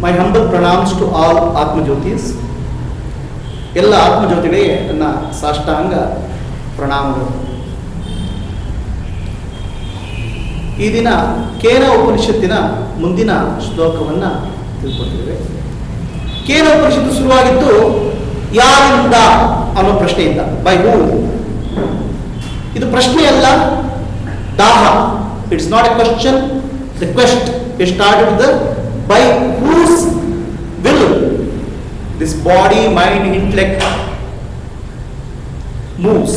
My humble pranams to all Atmajyotis. ಎಲ್ಲ ಆತ್ಮಜ್ಯೋತಿಗಳಿಗೆ ನನ್ನ ಸಾಷ್ಟಾಂಗ ಪ್ರಣಾಮಗಳು. ಈ ದಿನ ಕೇನ ಉಪನಿಷತ್ತಿನ ಮುಂದಿನ ಶ್ಲೋಕವನ್ನು ತಿಳ್ಕೊಳ್ತಿದ್ದೇವೆ. ಕೇನ ಉಪನಿಷತ್ತು ಶುರುವಾಗಿದ್ದು ಯಾರಿಂದ ಅನ್ನೋ ಪ್ರಶ್ನೆಯಿಂದ, ಬೈ ಹೂ. ಇದು ಪ್ರಶ್ನೆ ಅಲ್ಲ, ದಾಹ. It's not a question. The quest it started with the by whose will this body, mind, intellect moves.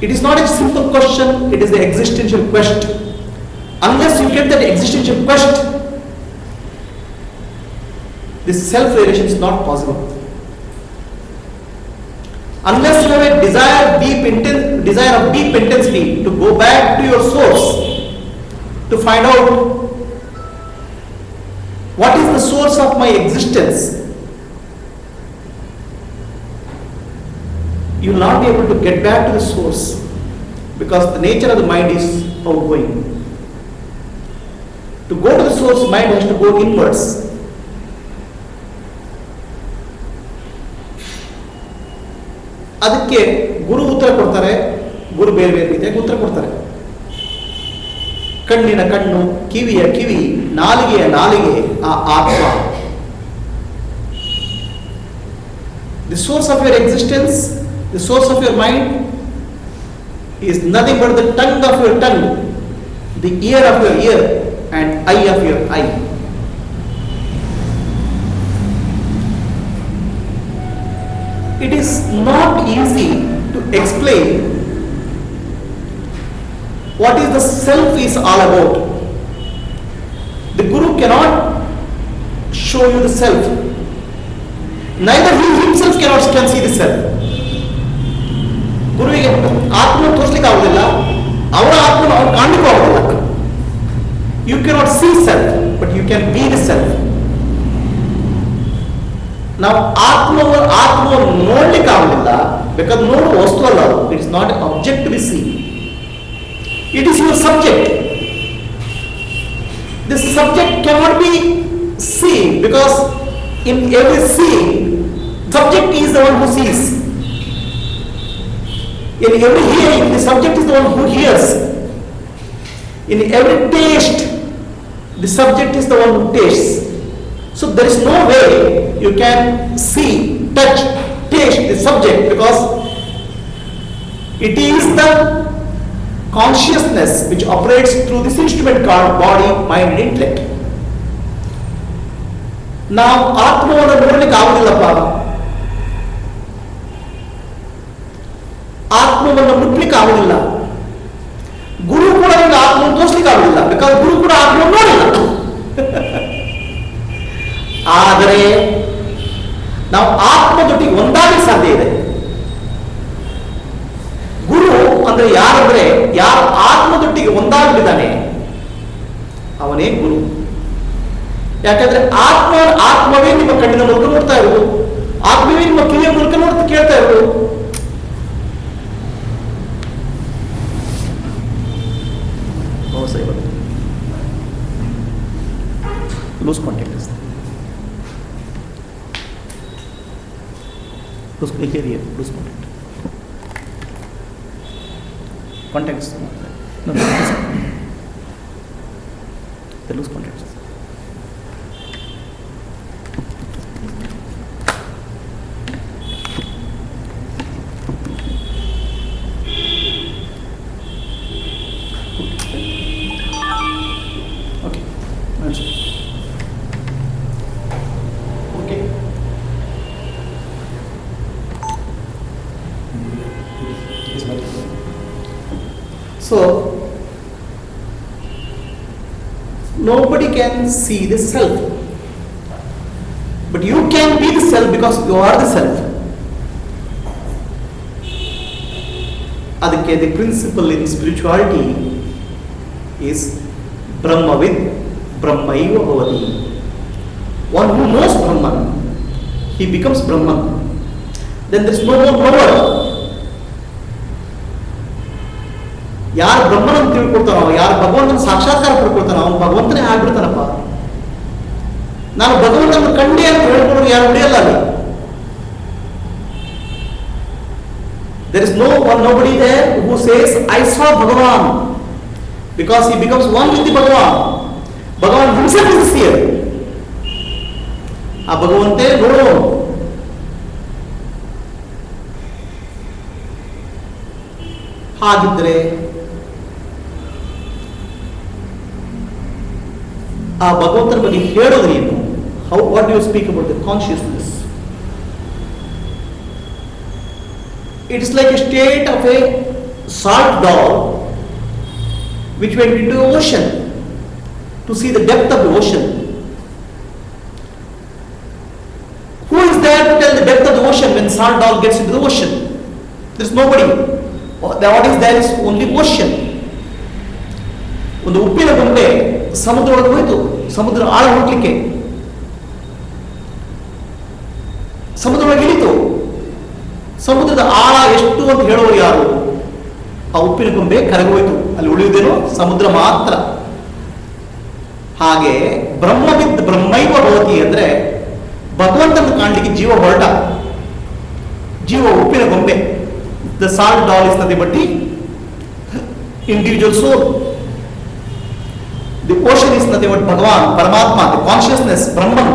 It is not a simple question, it is the existential quest. Unless you get that existential quest, this self-realization is not possible. Unless you have a desire of deep intensity to go back to your source, to find out what is the source of my existence, you will not be able to get back to the source, because the nature of the mind is outgoing. To go to the source, mind has to go inwards. ಅದಕ್ಕೆ ಗುರು ಉತ್ತರ ಕೊಡ್ತಾರೆ. ಗುರು ಬೇರೆ ಬೇರೆ ರೀತಿಯಾಗಿ ಉತ್ತರ ಕೊಡ್ತಾರೆ. ಕಣ್ಣಿನ ಕಣ್ಣು, ಕಿವಿಯ ಕಿವಿ, ನಾಲಿಗೆಯ ನಾಲಿಗೆ ಆ ಆತ್ಮ. The source of your existence, the source of your mind is nothing but the tongue of your tongue, the year of your year and I of your I. It is not easy to explain what is the self is all about. The Guru cannot show you the self. Neither he himself can see the self. ಗುರುವಿಗೆ ಆತ್ಮ ತೋರಿಸಲಿಕ್ಕೆ ಆಗುದಿಲ್ಲ, ಅವರ ಆತ್ಮ ಅವ್ರು ಕಾಣಲಿಕ್ಕೂ ಆಗುದಿಲ್ಲ. You cannot see self, but you can be the self. ನಾವು ಆತ್ಮವನ್ನು ನೋಡ್ಲಿಕ್ಕೆ ಆಗುದಿಲ್ಲ, ಬೇಕಾದ್ರೆ ನೋಡುವ ವಸ್ತು ಅಲ್ಲ. It is not a object to be seen. It is your subject. This subject cannot be seen, because in every seeing, subject is the one who sees. In every hearing, the subject is the one who hears. In every taste, the subject is the one who tastes. So there is no way you can see, touch, taste the subject, because it is the consciousness which operates through this instrument called body, mind and intellect. ನಾವು ಆತ್ಮವನ್ನು ನೋಡ್ಲಿಕ್ಕೆ ಆಗುದಿಲ್ಲಪ್ಪ, ಆತ್ಮವನ್ನು ಮುಟ್ಲಿಕ್ಕೆ ಆಗುದಿಲ್ಲ. ಗುರು ಕೂಡ ನಮಗೆ ಆತ್ಮವನ್ನು ತೋರಿಸ್ಲಿಕ್ಕೆ ಆಗುದಿಲ್ಲ, because ಗುರು ಕೂಡ ಆತ್ಮವನ್ನು ನೋಡಿಲ್ಲ. ಆದರೆ ನಾವು ಆತ್ಮದೊಟ್ಟಿಗೆ ಒಂದಾಗಲಿಕ್ಕೆ ಸಾಧ್ಯ ಇದೆ. ಗುರು ಅಂದ್ರೆ ಯಾರಂದ್ರೆ, ಯಾರು ಆತ್ಮದೊಟ್ಟಿಗೆ ಒಂದಾಗಲಿದ್ದಾನೆ ಅವನೇ ಗುರು. ಯಾಕಂದ್ರೆ ಆತ್ಮವೇ ನಿಮ್ಮ ಕಣ್ಣಿನ ಮೂಲಕ ನೋಡ್ತಾ ಇರೋದು, ಆತ್ಮವೇ ನಿಮ್ಮ ಕಿವಿಯ ಮೂಲಕ ಕೇಳ್ತಾ ಇರೋದು. Loose contact loose contacts. No, they lose contacts. Okay. Okay. So, nobody can see the self, but you can be the self because you are the self. ಅದಕ್ಕೆ the principle in spirituality is Brahmavid Brahmaiva Bhavati. One who knows Brahman, he becomes Brahman. Then there is no more knower. ಯಾರು ಬ್ರಹ್ಮನ ತಿಳ್ಕೊಳ್ತಾನೋ, ಯಾರು ಭಗವಂತನ ಸಾಕ್ಷಾತ್ಕಾರ ಪಡ್ಕೊಳ್ತಾನೋ, ಅವನು ಭಗವಂತನೇ ಆಗ್ಬಿಡ್ತಾನಪ್ಪ. ನಾನು ಭಗವಂತನ ಕಂಡೆ ಅಂತ ಹೇಳ್ಕೊಂಡು ಯಾರು ಉಳಿಯಲ್ಲ ಅಲ್ಲಿ. There is nobody there who says I saw Bhagavan, because he becomes one with the Bhagavan. Bhagavan himself is here. ಆ ಭಗವಂತೆ ನೋಡು. ಹಾಗಿದ್ರೆ ಆ ಭಗವಂತನ ಬಗ್ಗೆ ಹೇಳೋದು ಏನು? How, what do you speak about the consciousness? It is like a state of a salt doll which went into the ocean to see the depth of the ocean. Who is there to tell the depth of the ocean when salt doll gets into the ocean? There is nobody. What is there is only ocean. ಒಂದು ಉಪ್ಪಿನ ಗೊಂಬೆ ಸಮುದ್ರ ಒಳಗೆ ಹೋಯಿತು, ಸಮುದ್ರ ಆಳ ಹೋಗ್ಲಿಕ್ಕೆ ಸಮುದ್ರ ಒಳಗೆ ಇಳಿತು. ಸಮುದ್ರದ ಆಳ ಎಷ್ಟು ಅಂತ ಹೇಳುವರು ಯಾರು? ಆ ಉಪ್ಪಿನ ಗೊಂಬೆ ಕರಗೋಯ್ತು, ಅಲ್ಲಿ ಉಳಿಯುವುದೇನೋ ಸಮುದ್ರ ಮಾತ್ರ. ಹಾಗೆ ಬ್ರಹ್ಮವಿದ್ ಬ್ರಹ್ಮೈವ ಭವತಿ ಅಂದ್ರೆ ಭಗವಂತನ ಕಾಣಲಿಕ್ಕೆ ಜೀವ ಹೊರಟ, ಜೀವ ಉಪ್ಪಿನ ಗೊಂಬೆ. The salt doll is nothing but the individual soul. The ocean is nothing but Bhagwan, Paramatma, the consciousness, ಬ್ರಹ್ಮನ್.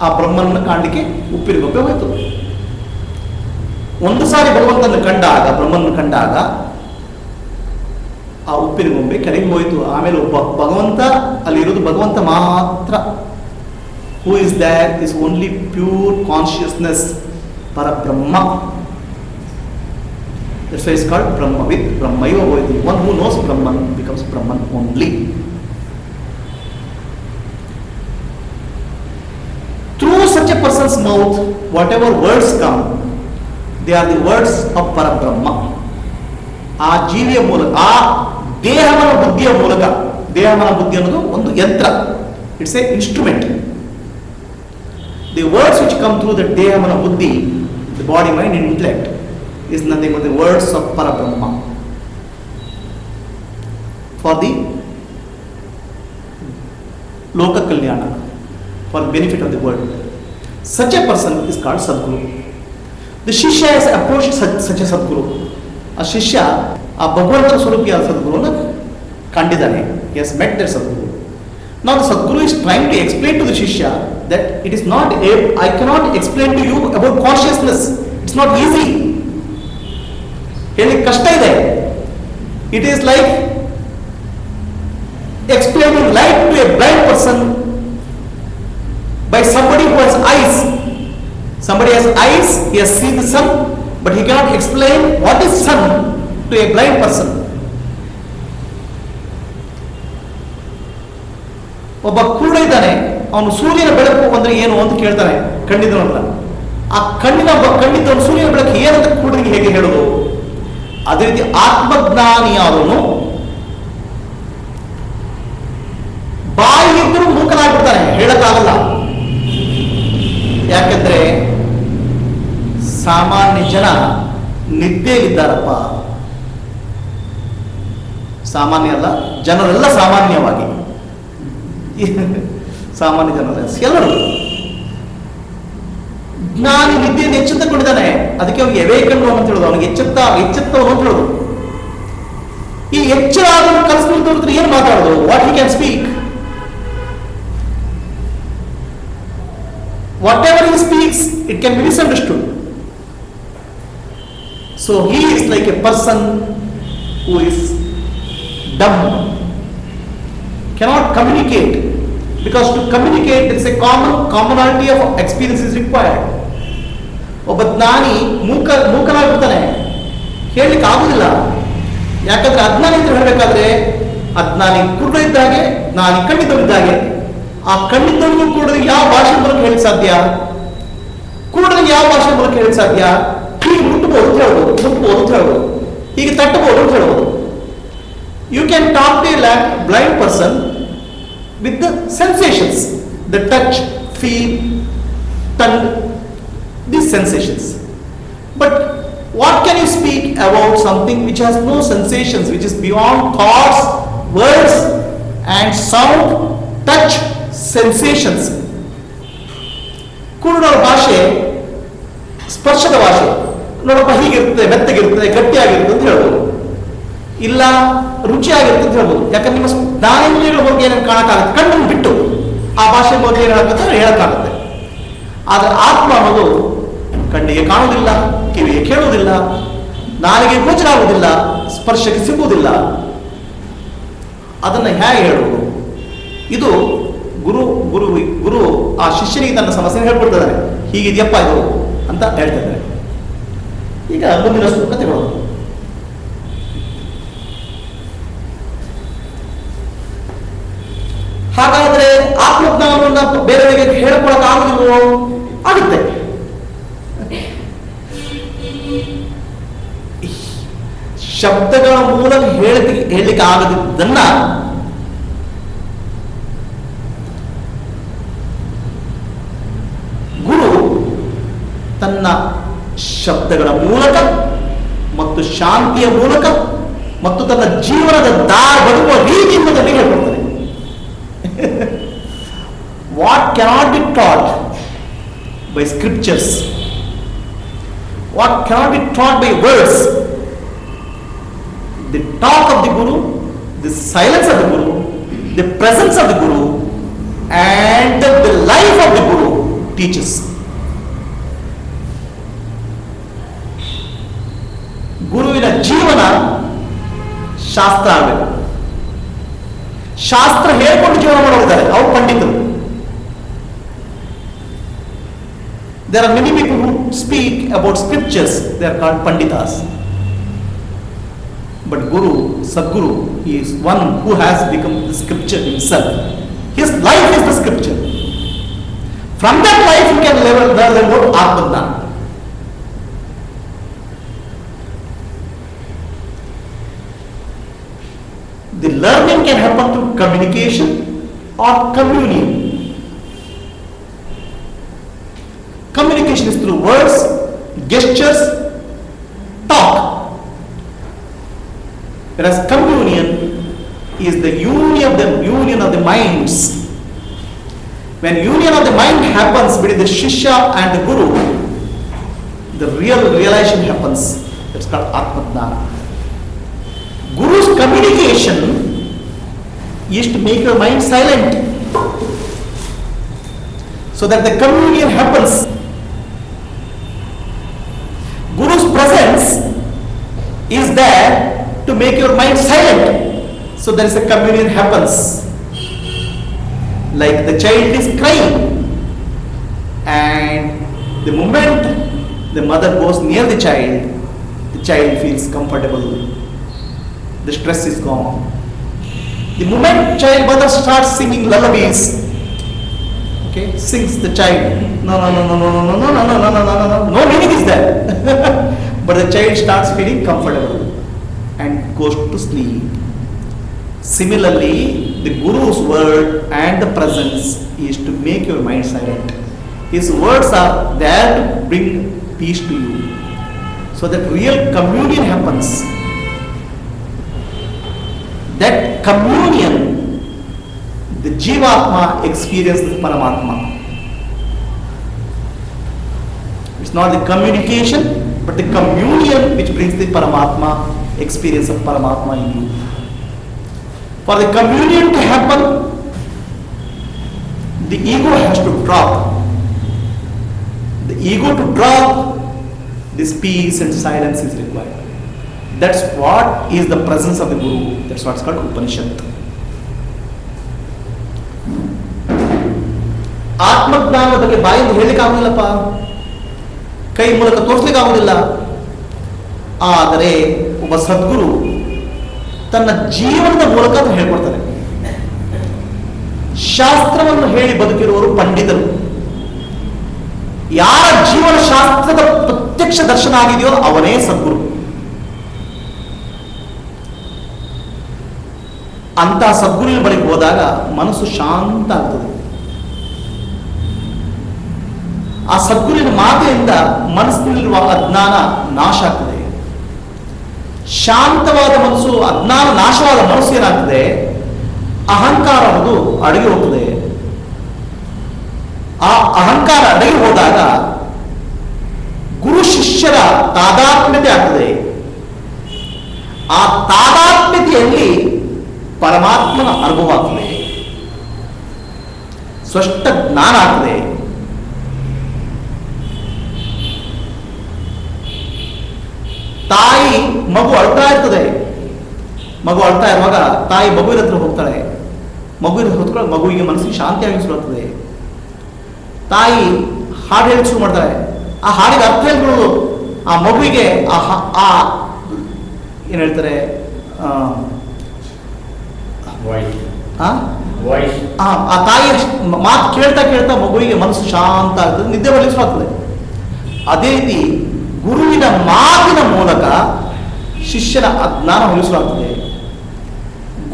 ಆ ಬ್ರಹ್ಮನ ಕಾಣಲಿಕ್ಕೆ ಉಪ್ಪಿನ ಗೊಂಬೆ ಹೋಯಿತು. ಒಂದು ಸಾರಿ ಭಗವಂತನ ಕಂಡಾಗ, ಬ್ರಹ್ಮನ ಕಂಡಾಗ ಆ ಉಪ್ಪಿನ ಗೊಂಬೆ ಕೆಳಗೆ ಹೋಯಿತು. ಆಮೇಲೆ ಒಬ್ಬ ಭಗವಂತ ಅಲ್ಲಿರೋದು ಭಗವಂತ ಮಾತ್ರ. Who is that is only pure consciousness, ಪರಬ್ರಹ್ಮ. That's why it's called Brahmavid, Brahmaiva Bhavati. One who knows Brahman becomes Brahman only. Through such a person's mouth, whatever words come, they are the words of Parabrahma. ಆ ಜೀವಿಯ ಮೂಲಕ, ಆ ದೇಹವನ ಬುದ್ಧಿಯ ಮೂಲಕ, ದೇಹವನ ಬುದ್ಧಿ ಅನ್ನೋದು ಒಂದು ಯಂತ್ರ, it's a instrument. The words which come through the ದೇಹವನ ಬುದ್ಧಿ, the body, mind and intellect is nothing but the words of Parabrahma for the Loka Kalyana, for the benefit of the world. Such a person is called Sadguru. The Shishya has approached such a Sadguru. A Shishya, a Bhagavantana Swarupiya Sadguruna ಕಂಡಿದ್ದಾನೆ. He has met that Sadguru. Now the Sadguru is trying to explain to the Shishya that it is not, I cannot explain to you about consciousness. It's not easy. ಹೇಳಿ ಕಷ್ಟ ಇದೆ. It is like explaining light to a blind person by somebody who has eyes. Somebody has eyes, he has seen the sun, but he cannot explain what is sun to a blind person. ಒಬ್ಬ ಕುರುಡ ಇದ್ದಾನೆ, ಅವನು ಸೂರ್ಯನ ಬೆಳಕು ಅಂದ್ರೆ ಏನು ಅಂತ ಕೇಳ್ತಾನೆ ಕಣ್ಣಿದ್ದವನಲ್ಲ. ಆ ಕಣ್ಣಿದ್ದವನು ಸೂರ್ಯನ ಬೆಳಕು ಏನಂತ ಕುರುಡನಿಗೆ ಹೇಗೆ ಹೇಳೋದು? ಅದೇ ರೀತಿ ಆತ್ಮಜ್ಞಾನಿಯಾದವನು ಬಾಯಿ ಇದ್ದರೂ ಮೂಕನಾಗ್ಬಿಡ್ತಾನೆ, ಹೇಳಕ್ಕಾಗಲ್ಲ. ಯಾಕೆಂದ್ರೆ ಸಾಮಾನ್ಯ ಜನ ನಿದ್ದೆಯಲ್ಲಿದ್ದಾರಪ್ಪ. ಸಾಮಾನ್ಯ ಅಲ್ಲ, ಜನರೆಲ್ಲ ಸಾಮಾನ್ಯವಾಗಿ ಸಾಮಾನ್ಯ ಜನರ ಎಲ್ಲರೂ ಜ್ಞಾನಿ ನಿದ್ದೆಯನ್ನು ಎಚ್ಚೆತ್ತುಕೊಂಡಿದ್ದಾನೆ. ಅದಕ್ಕೆ ಅವ್ನಿಗೆ ಎವೇಕನ್ನು ಅಂತ ಹೇಳೋದು, ಅವನಿಗೆ ಎಚ್ಚೆತ್ತವನು ಅಂತ ಹೇಳೋದು. ಈ ಎಚ್ಚರ ಆದನ್ನು ಕಲಿಸ್ಬಿಡ್ತಾರೆ. ಏನು ಮಾತಾಡೋದು? What he can speak, whatever he speaks, it can be misunderstood. So he is like a person who is dumb, cannot communicate, because to communicate there is a commonality of experience is required. ಒಬ್ಬ ಜ್ಞಾನಿ ಮೂಕನಾಗ್ಬಿಡ್ತಾನೆ, ಹೇಳಲಿಕ್ಕೆ ಆಗುದಿಲ್ಲ. ಯಾಕಂದ್ರೆ ಅಜ್ಞಾನಿ ಅಂತ ಹೇಳಬೇಕಾದ್ರೆ ಅಜ್ಞಾನಿ ಕುರುಡ ಇದ್ದಾಗೆ, ಜ್ಞಾನಿ ಕಣ್ಣಿದ್ದವನಿದ್ದಾಗೆ. ಆ ಕಣ್ಣಿದ್ದವನಿಗೂ ಕೂಡ ಯಾವ ಭಾಷೆ ಮೂಲಕ ಹೇಳಕ್ ಸಾಧ್ಯ? ಕುರುಡನಿಗೆ ಯಾವ ಭಾಷೆ ಮೂಲಕ ಹೇಳಕ್ ಸಾಧ್ಯ? ಹೀಗೆ ಮುಟ್ಟಬಹುದು ಅಂತ ಹೇಳ್ಬೋದು, ಹೀಗೆ ತಟ್ಟಬಹುದು ಅಂತ ಹೇಳ್ಬೋದು. You can talk to a blind person with the sensations, the touch, feel, tongue, these sensations. But what can you speak about something which has no sensations, which is beyond thoughts, words and sound, touch, sensations? ಕುರುಡರ ಭಾಷೆ ಸ್ಪರ್ಶದ ಭಾಷೆ. ನೋಡಪ್ಪ ಹೀಗಿರ್ತದೆ, ಮೆತ್ತಗಿರ್ತದೆ, ಗಟ್ಟಿಯಾಗಿರ್ತದೆ ಅಂತ ಹೇಳ್ಬೋದು, ಇಲ್ಲ ರುಚಿಯಾಗಿರ್ತದೆ ಅಂತ ಹೇಳ್ಬೋದು. ಯಾಕಂದ್ರೆ ನಿಮ್ಮ ಜ್ಞಾನೇಂದ್ರಿಯಗಳ ಬಗ್ಗೆ ಏನೇನು ಕಾಣಕ್ಕಾಗುತ್ತೆ, ಕಣ್ಣನ್ನು ಬಿಟ್ಟು ಆ ಭಾಷೆ ಬಗ್ಗೆ ಏನು ಹೇಳಕ್ಕಾಗುತ್ತೆ. ಆದರೆ ಆತ್ಮ ಅನ್ನೋದು ಕಣ್ಣಿಗೆ ಕಾಣುವುದಿಲ್ಲ, ಕಿವಿಗೆ ಕೇಳುವುದಿಲ್ಲ, ನಾಲಿಗೆ ಗೋಚರ ಆಗುವುದಿಲ್ಲ, ಸ್ಪರ್ಶಕ್ಕೆ ಸಿಗುವುದಿಲ್ಲ. ಅದನ್ನು ಹೇಗೆ ಹೇಳುವುದು? ಇದು ಗುರು ಗುರು ಗುರು ಆ ಶಿಷ್ಯನಿಗೆ ತನ್ನ ಸಮಸ್ಯೆ ಹೇಳ್ಕೊಡ್ತಿದ್ದಾರೆ, ಹೀಗಿದೆಯಪ್ಪ ಇದು ಅಂತ ಹೇಳ್ತಿದ್ದಾರೆ. ಈಗ ಮುಂದಿನ ಕಥೆಗಳು. ಹಾಗಾದ್ರೆ ಆತ್ಮಜ್ಞಾನವನ್ನ ಬೇರೆಯವರಿಗೆ ಹೇಳ್ಕೊಳಕ್ ಆಗುದಿಲ್ವೋ? ಆಗುತ್ತೆ. ಶಬ್ದಗಳ ಮೂಲಕ ಹೇಳಲಿಕ್ಕೆ ಆಗದಿದ್ದನ್ನ ಗುರು ತನ್ನ ಶಬ್ದಗಳ ಮೂಲಕ ಮತ್ತು ಶಾಂತಿಯ ಮೂಲಕ ಮತ್ತು ತನ್ನ ಜೀವನದ ಬದುಕುವ ರೀತಿಯಿಂದ ನನಗೆ ಹೇಳ್ಕೊಡ್ತಾನೆ. What cannot be taught by scriptures, what cannot be taught by words, the talk of the Guru, the silence of the Guru, the presence of the Guru, and the life of the Guru teaches. ಗುರುವಿನ ಜೀವನ ಶಾಸ್ತ್ರ ಆಗಬೇಕು. ಶಾಸ್ತ್ರ ಹೇಳ್ಕೊಂಡು ಜೀವನ ಮಾಡೋರಿದ್ದಾರೆ, ಅವರು ಪಂಡಿತರು. There are many people who speak about scriptures, they are called panditas. But Guru, Sadguru, he is one who has become the scripture himself. His life is the scripture. From that life you can learn about Atmajnana. The learning can happen through communication or communion. Communication is through words, gestures, talk. Whereas communion is the union of the minds. When union of the mind happens between the Shishya and the Guru, the realization happens. That's called Atmajnana. Guru's communication is to make your mind silent, so that the communion happens. Guru's presence is there to make your mind silent, so there is a communion happens. Like the child is crying, and the moment the mother goes near the child feels comfortable. The stress is gone. The moment mother starts singing lullabies, okay, sings the child, no, no meaning is there. But the child starts feeling comfortable and goes to sleep. Similarly, the Guru's word and the presence is to make your mind silent. His words are there to bring peace to you, so that real communion happens. That communion, the Jivatma experiences the Paramatma. It's not the communication, but the communion which brings the Paramatma, experience of Paramatma in you. For the communion to happen, the ego has to drop. The ego to drop, this peace and silence is required. That's what is the presence of the Guru. That's what's called Upanishad. ಆತ್ಮಜ್ಞಾನದ ಬಗ್ಗೆ ಬಾಯಿಂದ ಹೇಳಲಿಕ್ಕೆ ಆಗುದಿಲ್ಲಪ್ಪ, ಕೈ ಮೂಲಕ ತೋರಿಸ್ಲಿಕ್ಕೆ ಆಗುದಿಲ್ಲ. ಆದರೆ ಒಬ್ಬ ಸದ್ಗುರು ತನ್ನ ಜೀವನದ ಮೂಲಕ ಅದನ್ನು ಹೇಳ್ಕೊಡ್ತಾನೆ. ಶಾಸ್ತ್ರವನ್ನು ಹೇಳಿ ಬದುಕಿರುವವರು ಪಂಡಿತರು. ಯಾರ ಜೀವನ ಶಾಸ್ತ್ರದ ಪ್ರತ್ಯಕ್ಷ ದರ್ಶನ ಆಗಿದೆಯೋ ಅವನೇ ಸದ್ಗುರು. ಅಂತಹ ಸದ್ಗುರುವಿನ ಬಳಿಗೆ ಹೋದಾಗ ಮನಸ್ಸು ಶಾಂತ ಆಗ್ತದೆ. ಆ ಸದ್ಗುರುವಿನ ಮಾತೆಯಿಂದ ಮನಸ್ಸಿನಲ್ಲಿರುವ ಅಜ್ಞಾನ ನಾಶ ಆಗ್ತದೆ. ಶಾಂತವಾದ ಮನಸ್ಸು, ಅಜ್ಞಾನ ನಾಶವಾದ ಮನಸ್ಸು ಏನಾಗ್ತದೆ, ಅಹಂಕಾರ ಅನ್ನೋದು ಅಡಗಿ ಹೋಗ್ತದೆ. ಆ ಅಹಂಕಾರ ಅಡಗಿ ಹೋದಾಗ ಗುರು ಶಿಷ್ಯರ ತಾದಾತ್ಮ್ಯತೆ ಆಗ್ತದೆ. ಆ ತಾದಾತ್ಮ್ಯತೆಯಲ್ಲಿ ಪರಮಾತ್ಮನ ಅನುಭವ ಆಗ್ತದೆ, ಸ್ಪಷ್ಟ ಜ್ಞಾನ ಆಗ್ತದೆ. ತಾಯಿ ಮಗು ಅಳ್ತಾ ಇರ್ತದೆ, ಮಗು ಅಳ್ತಾ ಇರುವಾಗ ತಾಯಿ ಮಗುವಿನ ಹತ್ರ ಹೋಗ್ತಾಳೆ, ಮಗುವಿನ ಹೊತ್ಕೊಳ್ಳೋ ಮಗುವಿಗೆ ಮನಸ್ಸಿಗೆ ಶಾಂತಿಯಾಗಿ ಶುರುವಾಗ್ತದೆ. ತಾಯಿ ಹಾಡು ಹೇಳಿ ಶುರು ಮಾಡ್ತಾಳೆ. ಆ ಹಾಡಿಗೆ ಅರ್ಥ ಹೇಳ್ಕೊಳ್ಳೋದು ಆ ಮಗುವಿಗೆ ಏನು ಹೇಳ್ತಾರೆ, ಆ ತಾಯಿಯ ಮಾತು ಕೇಳ್ತಾ ಕೇಳ್ತಾ ಮಗುವಿಗೆ ಮನಸ್ಸು ಶಾಂತ ಆಗ್ತದೆ, ನಿದ್ದೆ ಬರಲಿಕ್ಕೆ ಶುರು ಆಗ್ತದೆ. ಅದೇ ರೀತಿ ಗುರುವಿನ ಮಾತಿನ ಮೂಲಕ ಶಿಷ್ಯನ ಅಜ್ಞಾನ ಹೊಲಿಸಲಾಗ್ತದೆ,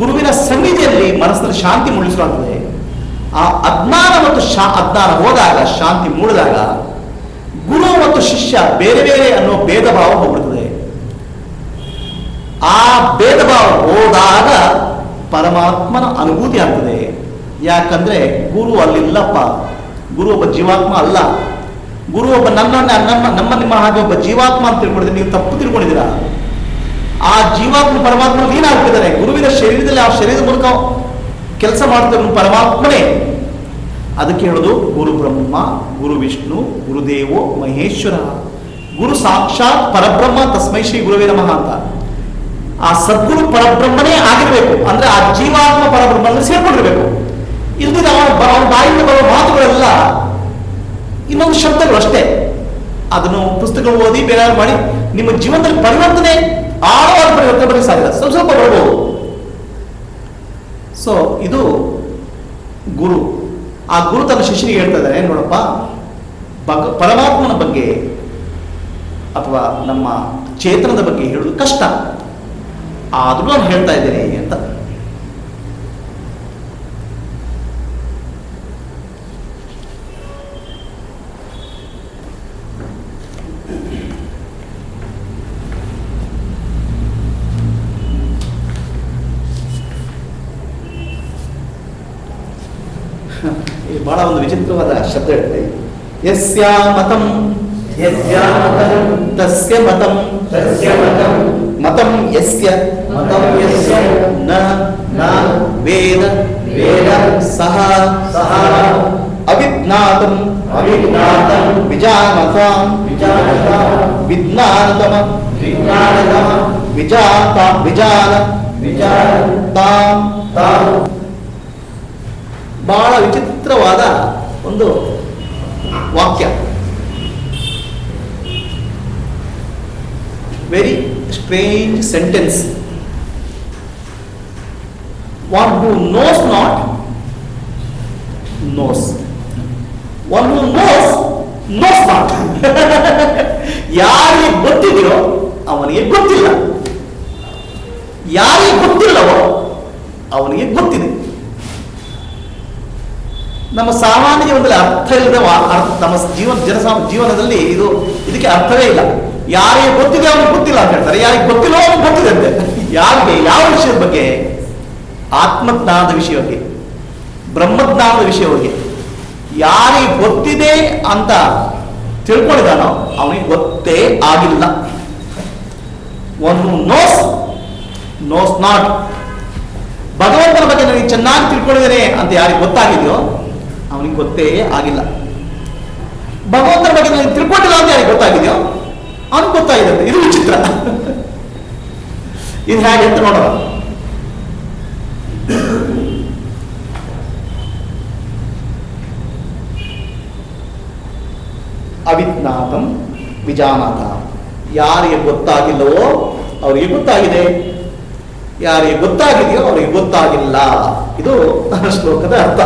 ಗುರುವಿನ ಸನ್ನಿಧಿಯಲ್ಲಿ ಮನಸ್ಸಿನಲ್ಲಿ ಶಾಂತಿ ಮೂಡಿಸಲಾಗ್ತದೆ. ಆ ಅಜ್ಞಾನ ಮತ್ತು ಅಜ್ಞಾನ ಹೋದಾಗ, ಶಾಂತಿ ಮೂಡಿದಾಗ ಗುರು ಮತ್ತು ಶಿಷ್ಯ ಬೇರೆ ಬೇರೆ ಅನ್ನೋ ಭೇದ ಭಾವ ಹೋಗ್ಬಿಡ್ತದೆ. ಆ ಭೇದ ಭಾವ ಹೋದಾಗ ಪರಮಾತ್ಮನ ಅನುಭೂತಿ ಆಗ್ತದೆ. ಯಾಕಂದ್ರೆ ಗುರು ಅಲ್ಲಿಲ್ಲಪ್ಪ, ಗುರು ಒಬ್ಬ ಜೀವಾತ್ಮ ಅಲ್ಲ. ಗುರು ಒಬ್ಬ ನಮ್ಮ ನಿಮ್ಮ ಹಾಗೆ ಒಬ್ಬ ಜೀವಾತ್ಮ ಅಂತ ತಿಳ್ಕೊಂಡಿದ್ರೆ ನೀವು ತಪ್ಪು ತಿಳ್ಕೊಂಡಿದ್ದೀರಾ. ಆ ಜೀವಾತ್ಮ ಪರಮಾತ್ಮ ಲೀನಾಗ್ತಿದ್ದಾನೆ ಗುರುವಿನ ಶರೀರದಲ್ಲಿ. ಆ ಶರೀರದ ಮೂಲಕ ಕೆಲಸ ಮಾಡ್ತಿರೋ ಪರಮಾತ್ಮನೇ. ಅದಕ್ಕೆ ಹೇಳೋದು ಗುರು ಬ್ರಹ್ಮ, ಗುರು ವಿಷ್ಣು, ಗುರುದೇವೋ ಮಹೇಶ್ವರ. ಗುರು ಸಾಕ್ಷಾತ್ ಪರಬ್ರಹ್ಮ, ತಸ್ಮೈ ಶ್ರೀ ಗುರುವೇ ನಮಃ ಅಂತ. ಆ ಸದ್ಗುರು ಪರಬ್ರಹ್ಮನೇ ಆಗಿರ್ಬೇಕು, ಅಂದ್ರೆ ಆ ಜೀವಾತ್ಮ ಪರಬ್ರಹ್ಮನಲ್ಲಿ ಸೇರ್ಕೊಂಡಿರ್ಬೇಕು. ಇಲ್ದಿದ್ರೆ ಅವನ ಬಾಯಿಂದ ಬರುವ ಮಾತುಗಳೆಲ್ಲ ಇನ್ನೊಂದು ಶಬ್ದಗಳು ಅಷ್ಟೇ. ಅದನ್ನು ಪುಸ್ತಕ ಓದಿ ಬೇರೆ ಮಾಡಿ ನಿಮ್ಮ ಜೀವನದಲ್ಲಿ ಪರಿವರ್ತನೆ, ಆಳವಾದ ಪರಿವರ್ತನೆ ಬರಲಿಕ್ಕೆ ಸಾಧ್ಯ, ಸ್ವಲ್ಪ ಬರ್ಬೋದು. ಸೊ ಇದು ಗುರು. ಆ ಗುರು ತನ್ನ ಶಿಷ್ಯನಿಗೆ ಹೇಳ್ತಾ ಇದ್ದಾರೆ, ನೋಡಪ್ಪ, ಪರಮಾತ್ಮನ ಬಗ್ಗೆ ಅಥವಾ ನಮ್ಮ ಚೇತನದ ಬಗ್ಗೆ ಹೇಳೋದು ಕಷ್ಟ, ಆದ್ರೂ ನಾನು ಹೇಳ್ತಾ ಇದ್ದೇನೆ ಅಂತ. ಬಹಳ ಒಂದು ವಿಚಿತ್ರವಾದ ಶಬ್ದ ಹೇಳ್ತೇವೆ. ಯಸ್ಯ ಮತಂ ತಸ್ಯ ಮತಂ ಮತಂ ಯಸ್ಯ ನ ವೇದ ಸಹ ಅವಿಜ್ಞಾತಂ ವಿಜಾನತಾಂ ವಿಜ್ಞಾನತಮ ವಿಜಾನತಾಂ. ಬಹಳ ವಿಚಿತ್ರವಾದ ಒಂದು ವಾಕ್ಯ, very strange sentence. One who knows not knows, one who knows knows not. ಯಾರಿಗೆ ಗೊತ್ತಿದೆಯೋ ಅವನಿಗೆ ಗೊತ್ತಿಲ್ಲ, ಯಾರಿಗೆ ಗೊತ್ತಿಲ್ಲವೋ ಅವನಿಗೆ ಗೊತ್ತಿದೆ. ನಮ್ಮ ಸಾಮಾನ್ಯ ಜೀವನದಲ್ಲಿ ಅರ್ಥ ಇಲ್ಲದ ನಮ್ಮ ಜೀವನದಲ್ಲಿ ಇದಕ್ಕೆ ಅರ್ಥವೇ ಇಲ್ಲ. ಯಾರಿಗೆ ಗೊತ್ತಿದೆ ಅವನಿಗೆ ಗೊತ್ತಿಲ್ಲ ಅಂತ ಹೇಳ್ತಾರೆ, ಯಾರಿಗೆ ಗೊತ್ತಿಲ್ಲ ಅವನಿಗೆ ಗೊತ್ತಿದೆ ಅಂತೆ. ಯಾರಿಗೆ ಯಾವ ವಿಷಯದ ಬಗ್ಗೆ? ಆತ್ಮಜ್ಞಾನದ ವಿಷಯವಾಗಿ, ಬ್ರಹ್ಮಜ್ಞಾನದ ವಿಷಯವಾಗಿ. ಯಾರಿಗೆ ಗೊತ್ತಿದೆ ಅಂತ ತಿಳ್ಕೊಂಡಿದ್ದಾನೋ ಅವನಿಗೆ ಗೊತ್ತೇ ಆಗಿಲ್ಲ. One who knows not. ಭಗವಂತನ ಬಗ್ಗೆ ನನಗೆ ಚೆನ್ನಾಗಿ ತಿಳ್ಕೊಂಡಿದ್ದೇನೆ ಅಂತ ಯಾರಿಗೆ ಗೊತ್ತಾಗಿದೆಯೋ ಅವನಿಗೆ ಗೊತ್ತೇ ಆಗಿಲ್ಲ. ಭಗವಂತನ ಬಗ್ಗೆ ನನಗೆ ತಿಳ್ಕೊಂಡಿಲ್ಲ ಅಂತ ಯಾರಿಗೆ ಗೊತ್ತಾಗಿದೆಯೋ ಅವನಿಗೆ ಗೊತ್ತಾಗಿದೆ. ಇದು ವಿಚಿತ್ರ. ಇದು ಹೇಗೆ ಅಂತ ನೋಡೋಣ. ಅವಿಜ್ಞಾತಂ ವಿಜಾನಾತ. ಯಾರಿಗೆ ಗೊತ್ತಾಗಿಲ್ಲವೋ ಅವರಿಗೆ ಗೊತ್ತಾಗಿದೆ, ಯಾರಿಗೆ ಗೊತ್ತಾಗಿದೆಯೋ ಅವರಿಗೆ ಗೊತ್ತಾಗಿಲ್ಲ. ಇದು ಶ್ಲೋಕದ ಅರ್ಥ.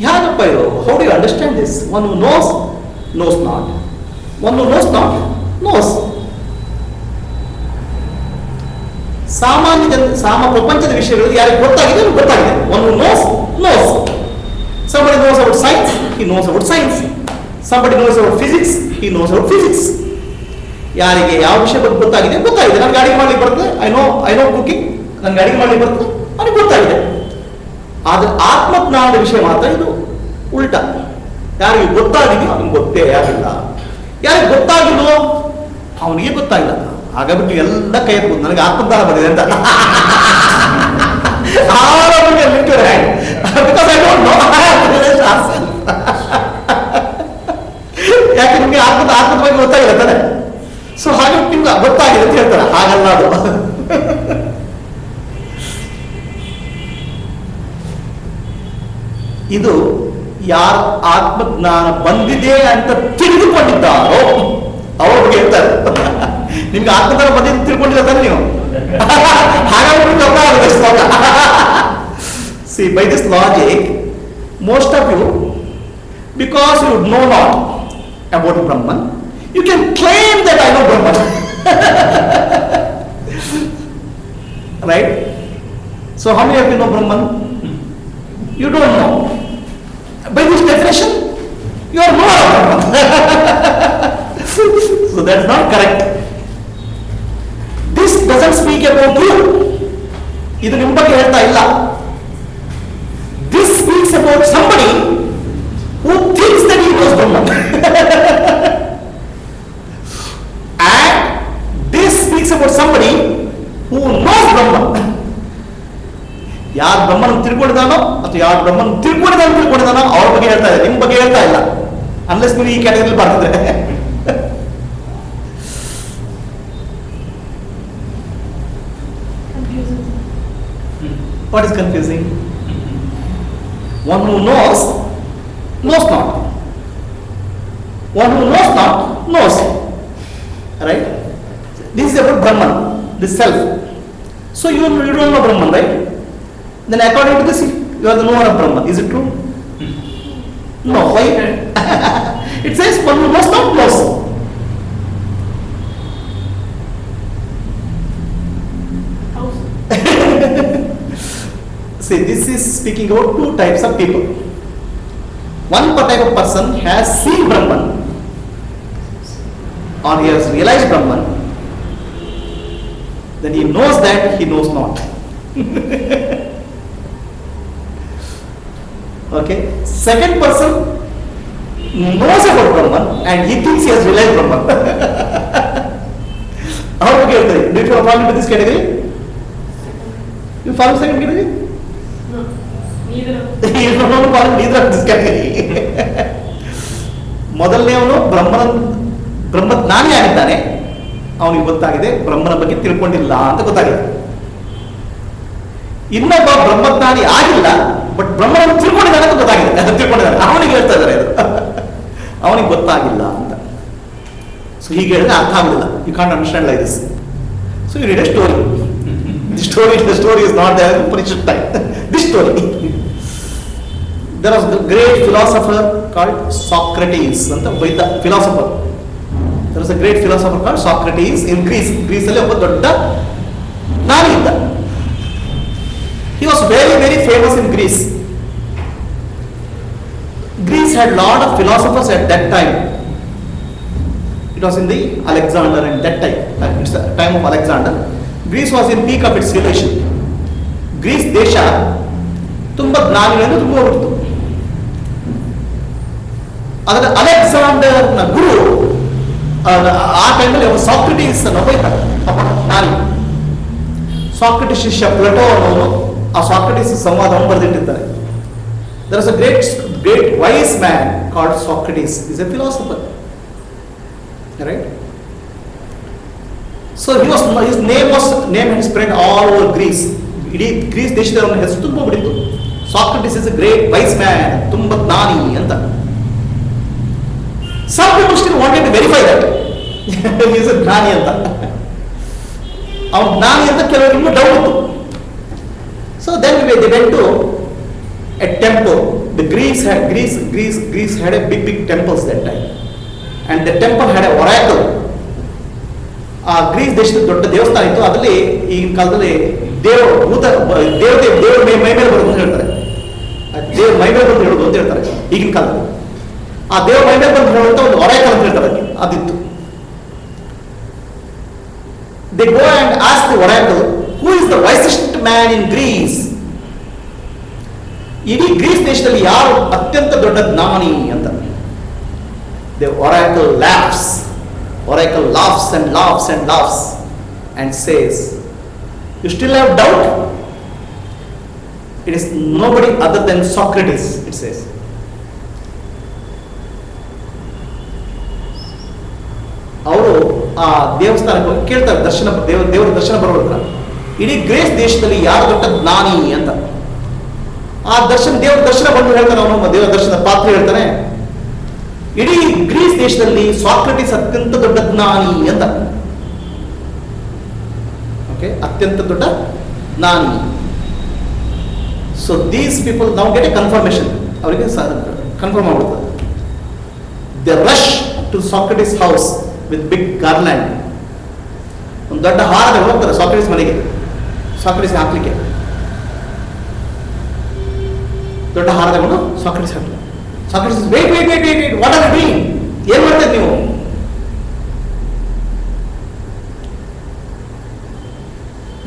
ಯಾರಪ್ಪ ಇದು? How do you understand this? One who knows not, one who knows not knows. ಪ್ರಪಂಚದ ವಿಷಯಗಳು ಯಾರಿಗೆ ಗೊತ್ತಾಗಿದೆ ಗೊತ್ತಾಗಿದೆ. One who knows. Somebody knows about science, he knows about science. Somebody knows about physics, he knows about physics. ಯಾರಿಗೆ ಯಾವ ವಿಷಯ ಬಗ್ಗೆ ಗೊತ್ತಾಗಿದೆ ನನಗೆ ಅಡಿಗೆ ಮಾಡ್ಲಿಕ್ಕೆ ಬರ್ತದೆ, ಐ ನೋ ಕುಕಿಂಗ್, ನನಗೆ ಅಡಿಗೆ ಮಾಡ್ಲಿಕ್ಕೆ ಬರ್ತದೆ, ಅವನಿಗೆ ಗೊತ್ತಾಗಿದೆ. ಆದ್ರೆ ಆತ್ಮಜ್ಞಾನದ ವಿಷಯ ಮಾತ್ರ ಇದು ಉಲ್ಟಾ. ಯಾರಿಗೆ ಗೊತ್ತಾಗಿದೆಯೋ ಅವನಿಗೆ ಗೊತ್ತೇ ಆಗಿಲ್ಲ, ಯಾರಿಗೆ ಗೊತ್ತಾಗಿಲ್ವೋ ಅವನಿಗೆ ಗೊತ್ತಾಗಿಲ್ಲ. ಹಾಗಾಗ್ಬಿಟ್ಟು ಎಲ್ಲ ಕೈ ಎತ್ಬೋದು ನನಗೆ ಆತ್ಮಜ್ಞಾನ ಬಂದಿದೆ ಅಂತ. ಯಾಕೆ ನಿಮ್ಗೆ ಆತ್ಮದ ಬಗ್ಗೆ ಗೊತ್ತಾಗಿಲ್ಲ ತಾನೆ, ಸೊ ಹಾಗೆ ನಿಮ್ಗೆ ಗೊತ್ತಾಗಿದೆ ಅಂತ ಹೇಳ್ತಾರೆ. ಹಾಗಲ್ಲ ಅದು. ಇದು ಯಾರು ಆತ್ಮಜ್ಞಾನ ಬಂದಿದೆ ಅಂತ ತಿಳಿದುಕೊಂಡಿದ್ದಾರೋ ಅವ್ರಿಗೆ ಹೇಳ್ತಾರೆ. ನಿಮ್ಗೆ ಆತ್ಮಜ್ಞಾನ ಬಂದಿದ್ದು ತಿಳ್ಕೊಂಡಿಲ್ಲ ತಾನೆ ನೀವು. See, by this logic, most of you, because you know not about Brahman, you can claim that I know Brahman. Right? So how many of you know Brahman? You don't know. By this definition, you are not Brahman. So that's not correct. This doesn't speak about you. ಇದು ನಿಮ್ಮ ಬಗ್ಗೆ ಹೇಳ್ತಾ ಇಲ್ಲ. This speaks about somebody who thinks that he knows Brahman. And this speaks about somebody who knows Brahman. ಯಾರು ಬ್ರಹ್ಮನ ತಿಳ್ಕೊಂಡಿದ್ದಾನೋ ಅಥವಾ ಯಾರು ಬ್ರಹ್ಮನ ತಿಳ್ಕೊಂಡಿದ್ದಾನೋ ಅವ್ರ ಬಗ್ಗೆ ಹೇಳ್ತಾ ಇದೆ, ನಿಮ್ಮ ಬಗ್ಗೆ ಹೇಳ್ತಾ ಇಲ್ಲ. ಅನ್ಲೆಸ್ ನೀವು ಈ ಕ್ಯಾಟಗರಿಯಲ್ಲಿ ಬರ್ತಿದ್ರೆ. What is confusing? One who knows not. One who knows not knows. Right? This is about Brahman, this self. So you don't know Brahman, right? Then according to this, you are the knower of Brahman. Is it true? No. Why? It says one who knows not knows. See, this is speaking about two types of people. One type of person has seen Brahman, or he has realized Brahman, then he knows that he knows not. Okay? Second person knows about Brahman and he thinks he has realized Brahman. How do you get it? Do you fall into this category? You fall in second category? You don't fall in either of this category. ಮೊದಲನೇವನು ಬ್ರಹ್ಮಜ್ಞಾನಿ ಆಗಿದ್ದಾನೆ, ಅವನಿಗೆ ಗೊತ್ತಾಗಿದೆ ಬ್ರಹ್ಮನ ಬಗ್ಗೆ ತಿಳ್ಕೊಂಡಿಲ್ಲ ಅಂತ ಗೊತ್ತಾಗಿದೆ. ಇನ್ನೊಬ್ಬ ಬ್ರಹ್ಮಜ್ಞಾನಿ ಆಗಿಲ್ಲ, but ಬ್ರಹ್ಮನ ತಿಳ್ಕೊಂಡಿದ್ದಾನೆ ಅಂತ ಗೊತ್ತಾಗಿದೆ, ತಿಳ್ಕೊಂಡಿದ್ದಾನೆ, ಅವನಿಗೆ ಹೇಳ್ತಾ ಇದ್ದಾರೆ ಇದು ಅವನಿಗೆ ಗೊತ್ತಾಗಿಲ್ಲ ಅಂತ. ಸೊ ಹೀಗೆ ಹೇಳಿದ್ರೆ ಅರ್ಥ ಆಗುದಿಲ್ಲ. You can't understand like this. So you read a story. The story is not there in Upanishad time. This story. There was a great philosopher called Socrates. The philosopher. There was a great philosopher called Socrates in Greece. Greece alli obba dodda ಜ್ಞಾನಿ ಇದ್ದ. He was very, very famous in Greece. Greece had lot of philosophers at that time. It was in the Alexander and that time. It's the time of Alexander. Greece was in peak of its civilization. Greece ದೇಶ ತುಂಬಾ ಜ್ಞಾನಿಗಳನ್ನು ತುಂಬ ಹೋಗಿತ್ತು. ಆದರೆ ಅಲೆಕ್ಸಾಂಡರ್ನ ಗುರು ಆ ಟೈಮಲ್ಲಿ ಒಬ್ಬ Socrates ಒಬ್ಬ ಇರ್ತಾರೆ, ಜ್ಞಾನಿ. ಸಾಕ್ರಟೀಸ್ ಶಿಷ್ಯ ಪ್ಲೇಟೋ ಅನ್ನೋನು ಆ ಸಾಕ್ರಟೀಸ್ ಸಂವಾದವನ್ನು ಬರೆದಿಟ್ಟಿದ್ದಾರೆ. There is a great wise man called Socrates. He is a philosopher. Right? So his name had spread all over Greece. ಇಡೀ ಗ್ರೀಸ್ ದೇಶದ ಅವನ ಹೆಸರು ತುಂಬ ಬಿಡಿತ್ತು. Socrates is a great wise man, ತುಂಬ ಜ್ಞಾನಿ ಅಂತ. Some people still wanted to verify that he is a ಜ್ಞಾನಿ ಅಂತ. ಅವನು ಜ್ಞಾನಿ ಅಂತ ಕೆಲವರಿಗೆ ಇನ್ನೂ ಡೌಟ್ ಇತ್ತು. So then they went to a temple. The Greece had a big temples that time, and the temple had a oracle. ಆ Greece ದೇಶದ ದೊಡ್ಡ ದೇವಸ್ಥಾನ ಇತ್ತು. ಅದರಲ್ಲಿ ಈಗಿನ ಕಾಲದಲ್ಲಿ ದೇವ್ರ ಮೈ ಮೇಲೆ ಬರೋದು ಅಂತ ಹೇಳ್ತಾರೆ. ದೇವ್ರ ಮೈ ಮೇಲೆ ಬಂದು ಹೇಳೋದು ಅಂತ ಹೇಳ್ತಾರೆ ಈಗಿನ ಕಾಲದಲ್ಲಿ. ಆ ದೇವರ ಮೈಮೇಲೆ ಬಂದು ಹೇಳುವಂತ ಒಂದು ಒರಾಕಲ್ ಅಂತ ಹೇಳ್ತಾರೆ ಅದಕ್ಕೆ, ಅದಿತ್ತು. They go and ask the oracle, who is the wisest man in Greece? ಇಡೀ ಗ್ರೀಸ್ ದೇಶದಲ್ಲಿ ಯಾರು ಅತ್ಯಂತ ದೊಡ್ಡ ಜ್ಞಾನಿ ಅಂತ. The oracle laughs, oracle laughs and laughs and laughs and says, you still have doubt? It is nobody other than Socrates, it says. ಅವರು ಆ ದೇವಸ್ಥಾನಕ್ಕೆ ಕೇಳ್ತಾರೆ, ದರ್ಶನ ದೇವರ ದರ್ಶನ ಬರೋದ್ರ, ಇಡೀ ಗ್ರೀಸ್ ದೇಶದಲ್ಲಿ ಯಾರು ದೊಡ್ಡ ಜ್ಞಾನಿ ಅಂತ. ಆ ದೇವರ ದರ್ಶನ ಬಂದು ಹೇಳ್ತಾನೆ, ಅವನು ದೇವರ ದರ್ಶನ ಪಾತ್ರ ಹೇಳ್ತಾನೆ, ಇಡೀ ಗ್ರೀಸ್ ದೇಶದಲ್ಲಿ ಸಾಕ್ರಟಿಸ್ ಅತ್ಯಂತ ದೊಡ್ಡ ಜ್ಞಾನಿ ಅಂತ. ಅತ್ಯಂತ ದೊಡ್ಡ ಜ್ಞಾನಿ. ಸೊ ದೀಸ್ ಪೀಪಲ್ ನಾವು ಗೆಟ್ ಎ ಕನ್ಫರ್ಮೇಶನ್, ಅವರಿಗೆ ಕನ್ಫರ್ಮ್ ಆಗ್ಬಿಡ್ತದೆ. They rush to Socrates house with big garland. ಒಂದು ದೊಡ್ಡ ಹಾರ ಹೋಗ್ತಾರೆ ಸಾಕ್ರಟಿಸ್ ಮನೆಗೆ, ಸಾಕ್ರಟಿಸ್ ಹಾಕ್ಲಿಕ್ಕೆ ದೊಡ್ಡ ಹಾರ ತಗೊಂಡು ಸಾಕ್ರಟಿಸ್ ಹಾಕ್ತಾರೆ. Socrates wait wait wait wait wait, what are you doing? ಏನ್ ಮಾಡ್ತೀರಿ ನೀವು?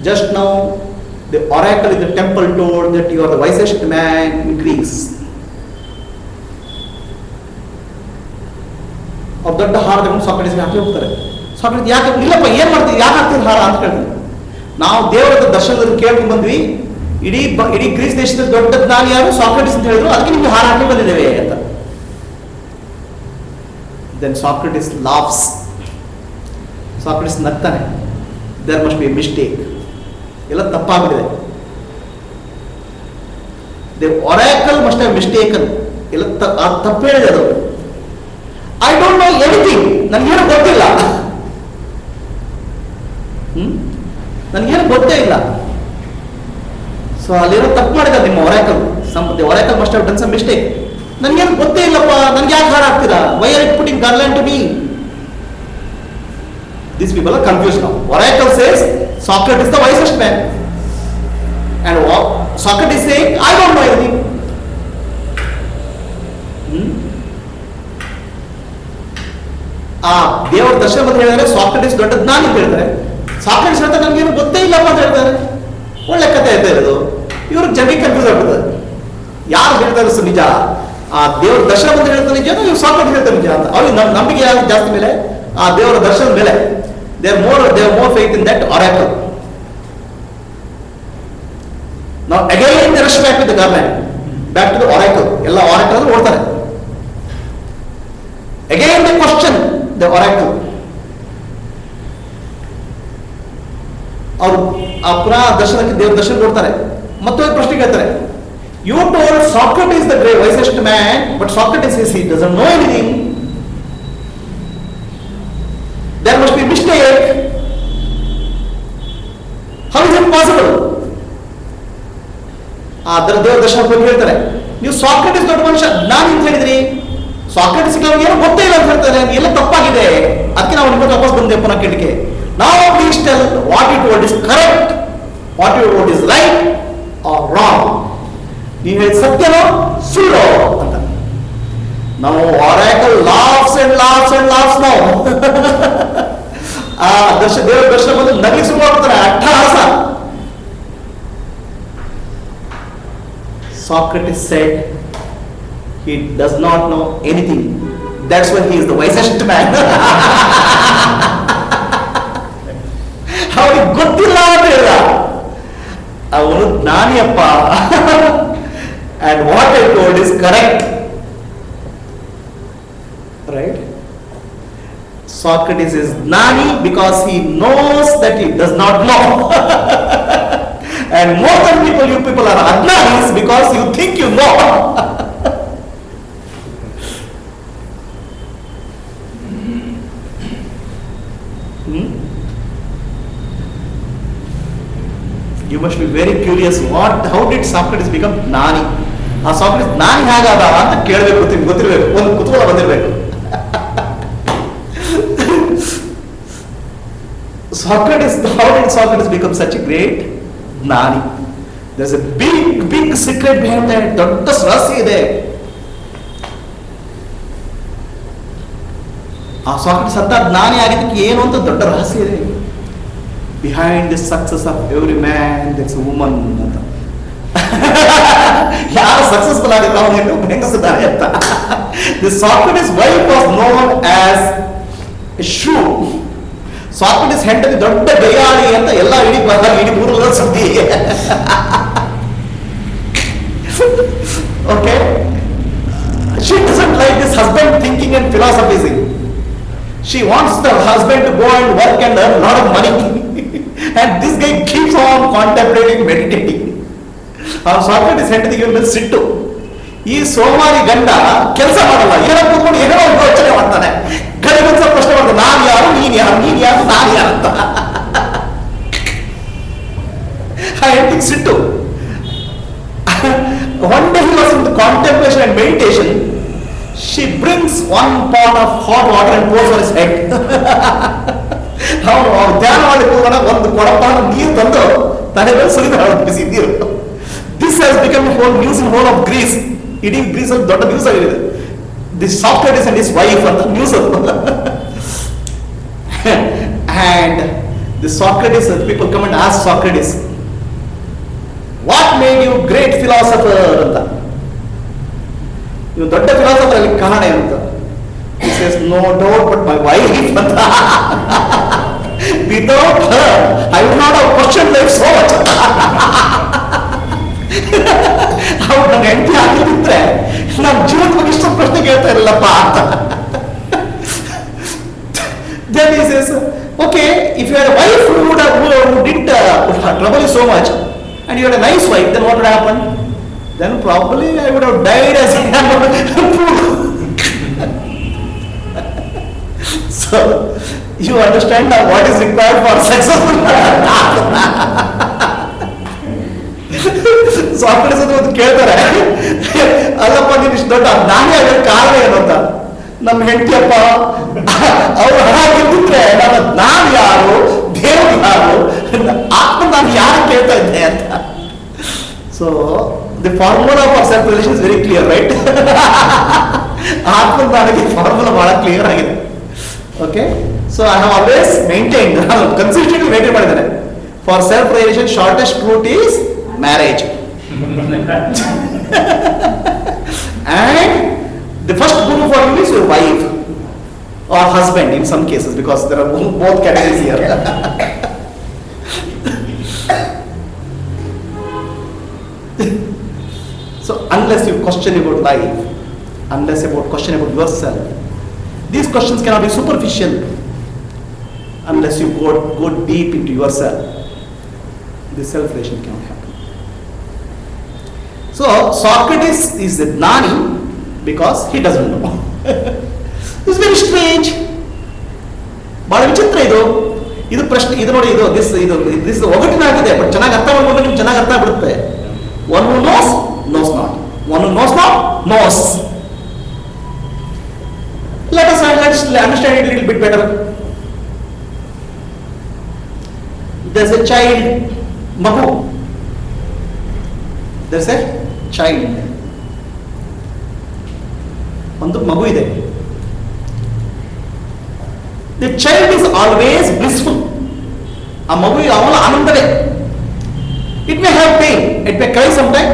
Just now, the oracle in the temple told that you are the wisest man in Greece. ಅವ್ರು ದೊಡ್ಡ ಹಾರ ತಗೊಂಡು ಸಾಕ್ರಟಿಸ್ಗೆ ಹಾಕಿ ಹೋಗ್ತಾರೆ. ಸಾಕ್ರಟಿಸ್ ಯಾಕೆ ಇಲ್ಲಪ್ಪ, ಏನ್ ಮಾಡ್ತೀವಿ, ಯಾಕೆ ಹಾಕ್ತೀರಿ ಹಾರ ಅಂತ ಕೇಳ್ತಾರೆ. ನಾವು ದೇವರ ದರ್ಶನದಲ್ಲಿ ಕೇಳ್ಕೊಂಡು ಬಂದ್ವಿ, ಇಡೀ ಗ್ರೀಸ್ ದೇಶದಲ್ಲಿ ದೊಡ್ಡ ಜ್ಞಾನಿ ಯಾರು ಸಾಕ್ರಟಿಸ್ ಅಂತ ಹೇಳಿದ್ರು, ಅದಕ್ಕೆ ನಿಮ್ಗೆ ಹಾರ ಹಾಕಿ ಬಂದಿದ್ದೇವೆ ಅಂತ. Then Socrates laughs. Socrates ನಗ್ತಾನೆ. There must be a mistake. ಎಲ್ಲ ತಪ್ಪಾಗಿದೆ. The oracle must have mistaken. ಎಲ್ಲ ತಪ್ಪು ಹೇಳಿದೆ ಅದು. ಐ ಡೋಂಟ್ ನೋ ಎನಿಥಿಂಗ್, ನನಗೇನು ಗೊತ್ತಿಲ್ಲ, ನನಗೇನು ಗೊತ್ತೇ ಇಲ್ಲ. ಸೊ ಅಲ್ಲೇನೋ ತಪ್ಪು ಮಾಡಿದ ನಿಮ್ಮ oracle. The oracle must have done some mistake. ನನಗೇನು ಗೊತ್ತೇ ಇಲ್ಲಪ್ಪ, ನನ್ಗೆ ಯಾಕೆ ಹಾರ ಹಾಕ್ತೀರಾ? Why are you putting garland to me? These people are confused now. Oracle says Socrates is the wisest man, and Socrates is saying, I don't know anything. ಆ ದೇವರ ದರ್ಶನ ಬಂದು ಹೇಳಿದ್ರೆ ಸಾಕ್ರಟಿಸ್ ದೊಡ್ಡ ಜ್ಞಾನಿ ಅಂತ ಹೇಳ್ತಾರೆ. ಸಾಕ್ರಟಿಸ್ ಹೇಳ್ತಾರೆ ನನ್ಗೇನು ಗೊತ್ತೇ ಇಲ್ಲಪ್ಪ ಅಂತ ಹೇಳ್ತಾರೆ. ಒಳ್ಳೆ ಕಥೆ ಆಯ್ತಾ ಇರೋದು. ಇವ್ರಿಗೆ ಜನರಿಗೆ ಕನ್ಫ್ಯೂಸ್ ಆಗ್ಬಿಡ್ತದೆ, ಯಾರು ಹೇಳ್ತಾರೆ ನಿಜ, ಆ ದೇವರ ದರ್ಶನ ಬಂದು ಹೇಳ್ತಾರೆ ನಿಜ, ಇವ್ರು ಸಾಕ್ರಟಿಸ್ ಹೇಳ್ತಾರೆ ನಿಜ ಅಂತ. ಅವ್ರಿಗೆ ನಂಬಿಕೆ ಯಾರು ಜಾಸ್ತಿ ಮೇಲೆ, ಆ ದೇವರ ದರ್ಶನದ ಮೇಲೆ. They have more faith in that oracle. Now again they rush back with the garland, back to the oracle. Ella oracle ಅಂದ್ರೆ ಓಡ್ತಾರೆ. Again they question the oracle. ಅವರು ಆ ಪುನಃ ದರ್ಶನಕ್ಕೆ ದೇವರ ದರ್ಶನ ಕೊಡ್ತಾರೆ, ಮತ್ತೊಂದು ಪ್ರಶ್ನೆ ಕೇಳ್ತಾರೆ. You told Socrates the great wisest man, but Socrates says he doesn't know anything. There must be mistake. How is it possible? ಆ ದೇವರ ದರ್ಶನ ಹೋಗಿ ಹೇಳ್ತಾರೆ, ನೀವು ಸಾಕ್ರಟಿಸ್ ದೊಡ್ಡ ಮನುಷ್ಯ ಜ್ಞಾನಿ ಅಂತ ಹೇಳಿದ್ರಿ, ಸಾಕ್ರಟಿಸ್ ಏನೋ ಗೊತ್ತೇ ಇಲ್ಲ ಅಂತ ಹೇಳ್ತಾರೆ, ಎಲ್ಲ ತಪ್ಪಾಗಿದೆ, ಅದಕ್ಕೆ ನಾವು ನಿಮ್ಮ ವಾಪಸ್ ಬಂದೆ ಪುನಃ ಕೇಳಿಕೆ. Now please tell what you told is correct, what you told is right or wrong. ನೀವು ಹೇಳಿದ ಸತ್ಯನೋ ಸುಳ್ಳೋ ಅಂತ. Now oracle laughs and laughs and laughs now. ಆ ದೇವರ ದರ್ಶನ ಬಂದು ನಗಲಿ ಶುರು ಮಾಡ್ತಾರೆ, ಅಟ್ಟಹಾಸ. Socrates said he does not know anything. That's why he is the wisest man. ಅವನಿಗೆ ಗೊತ್ತಿಲ್ಲ ಅಂತ ಹೇಳಿದ, ಅವನು ಜ್ಞಾನಿಯಪ್ಪ. And what I told is correct. Right? Socrates is gnani because he knows that he does not know. And most of you people are agnanis because you think you know. You must be very curious, how did Socrates become gnani? ಆ ಸಾಕ್ರಟಿಸ್ ಜ್ಞಾನಿ ಹೇಗಾದ ಅಂತ ಕೇಳಬೇಕು, ಗೊತ್ತಿರಬೇಕು, ಒಂದು ಕುತೂಹಲ ಬಂದಿರಬೇಕು. Socrates, how did Socrates become such a great ಜ್ಞಾನಿ? There's a big secret behind that. ದೊಡ್ಡ ರಹಸ್ಯ ಇದೆ. ಆ ಸಾಕ್ರೆಟಿಸ್ ಅಂತ ಜ್ಞಾನಿ ಆಗಿದ್ದಕ್ಕೆ ಏನು ಅಂತ ದೊಡ್ಡ ರಹಸ್ಯ ಇದೆ. Behind the success of every man that's woman ಅಂತ. ಯಾರು ಸಕ್ಸಸ್ಫುಲ್ ಆಗಿದ್ರು ಅವನು ಹೆಂಗಸಿದ್ದಾರೆ ಅಂತ. The Socrates wife was known as shoe. Socrates ಹೆಂಡತಿ ದೊಡ್ಡ ಗಯ್ಯಾಳಿ ಅಂತ ಎಲ್ಲ ಇಡೀ ಊರಲ್ಲ ಸುದ್ದಿ. Okay, she doesn't like this husband thinking and philosophizing. She wants the husband to go and work and earn a lot of money. And this guy keeps on contemplating, meditating. ಅವ್ನು Socrates ಹೆಂಡತಿಗೆ ಮೇಲೆ ಸಿಟ್ಟು. ಈ ಸೋಮಾರಿ ಗಂಡ ಕೆಲಸ ಮಾಡಲ್ಲ, ಏನೋ ಕೂತ್ಕೊಂಡು ಏನೋ ಯೋಚನೆ ಮಾಡ್ತಾನೆ. ಗಂಡಗೊಂದ್ಸ ಪ್ರಶ್ನೆ ಮಾಡ್ತಾನೆ, ನಾನು ಯಾರು, ನೀನ್ ಯಾರು, ನೀನ್ ಯಾರು, ನಾನು ಯಾರು ಅಂತ. ಆ ಹೆಂಡತಿಗೆ ಸಿಟ್ಟು. One day he was in the contemplation and meditation. She brings one pot of hot water and pours on his head. ಅವನು ಧ್ಯಾನ ಮಾಡಿ ಕೂತ್ಕೊಂಡ ಒಂದು ಕೊಡಪ ನೀರು ತಂದು ತಲೆ ಮೇಲೆ ಸುರಿದ ಬಿಸಿ ನೀರು. This has become a whole news in whole of Greece. ಇಡೀ ಗ್ರೀಸ್ ಅಲ್ಲಿ ದೊಡ್ಡ ನ್ಯೂಸ್ ಆಗಿದೆ. The Socrates and his wife ಅಂತ ನ್ಯೂಸ್ ಅದು. And the Socrates, people come and ask Socrates, what made you great philosopher ಅಂತ. ನೀವು ದೊಡ್ಡ philosopher ಅಲ್ಲಿ ಕಾರಣ ಅಂತ. He says, no doubt but my wife ಅಂತ. Without her I would not have questioned life so much. ಅವ್ರು ನನ್ನ ಹೆಂಡತಿ ಆಗಿದ್ದಿದ್ರೆ ನಾನು ಜೀವನದ ಬಗ್ಗೆ ಇಷ್ಟೊಂದು ಪ್ರಶ್ನೆ ಕೇಳ್ತಾ ಇರಲ್ಲಪ್ಪ ಅಂತ. Then he says, okay, if you had a wife who didn't trouble you so much, and you had a nice wife, then what would happen? Then probably I would have died as a fool. So you understand now what is required for successful. Socrates ಅಂತ ಕೇಳ್ತಾರೆ, ಅಲ್ಲಪ್ಪ ನೀನು ಇಷ್ಟು ದೊಡ್ಡ ನಾನೇ ಅದರ ಕಾರಣ ಏನು ಅಂತ. ನಮ್ಮ ಹೆಂಡತಿಯಪ್ಪ ಅವ್ರು ಹಣ ಗೆದ್ದಿದ್ರೆ ನಾನು ಯಾರು, ದೇವರು ಯಾರು, ಆತ್ಮ ನಾನು ಯಾರು ಕೇಳ್ತಾ ಇದ್ದೆ ಅಂತ. So the formula for self relation is very clear, right? ಆತ್ಮಜ್ಞಾನಕ್ಕೆ ಫಾರ್ಮುಲಾ ಬಹಳ ಕ್ಲಿಯರ್ ಆಗಿದೆ. Okay, so I have always maintain, ನಾನು ಕನ್ಸಿಸ್ಟೆಂಟ್ಲಿ ಮೇಂಟೈನ್ ಮಾಡಿದ್ದೇನೆ. For self relation shortest route is marriage. And the first guru for you is your wife or husband in some cases, because there are both categories here. So unless you question about life, unless you question about yourself, these questions cannot be superficial. Unless you go deep into yourself, the self-relation cannot happen. So Socrates is a gnani because he doesn't know. It's very strange. ಬಹಳ ವಿಚಿತ್ರ ಇದು ಪ್ರಶ್ನೆ. ಇದು ನೋಡಿ, this ಒಗಟಿನಾಗಿದೆ, but ಚೆನ್ನಾಗಿ ಅರ್ಥ ಮಾಡ್ಕೊಂಡ್ರೆ ನಿಮ್ಗೆ ಚೆನ್ನಾಗಿ ಅರ್ಥ ಆಗ್ಬಿಡುತ್ತೆ. One who knows knows not. One who knows not knows. Let's understand it a little bit better. There's a child, Magu. There's a child. ಒಂದು ಮಗು ಇದೆ. The child is always blissful. ಆ ಮಗು ಅವನ ಆನಂದವೇ. It may have pain, it may cry sometime,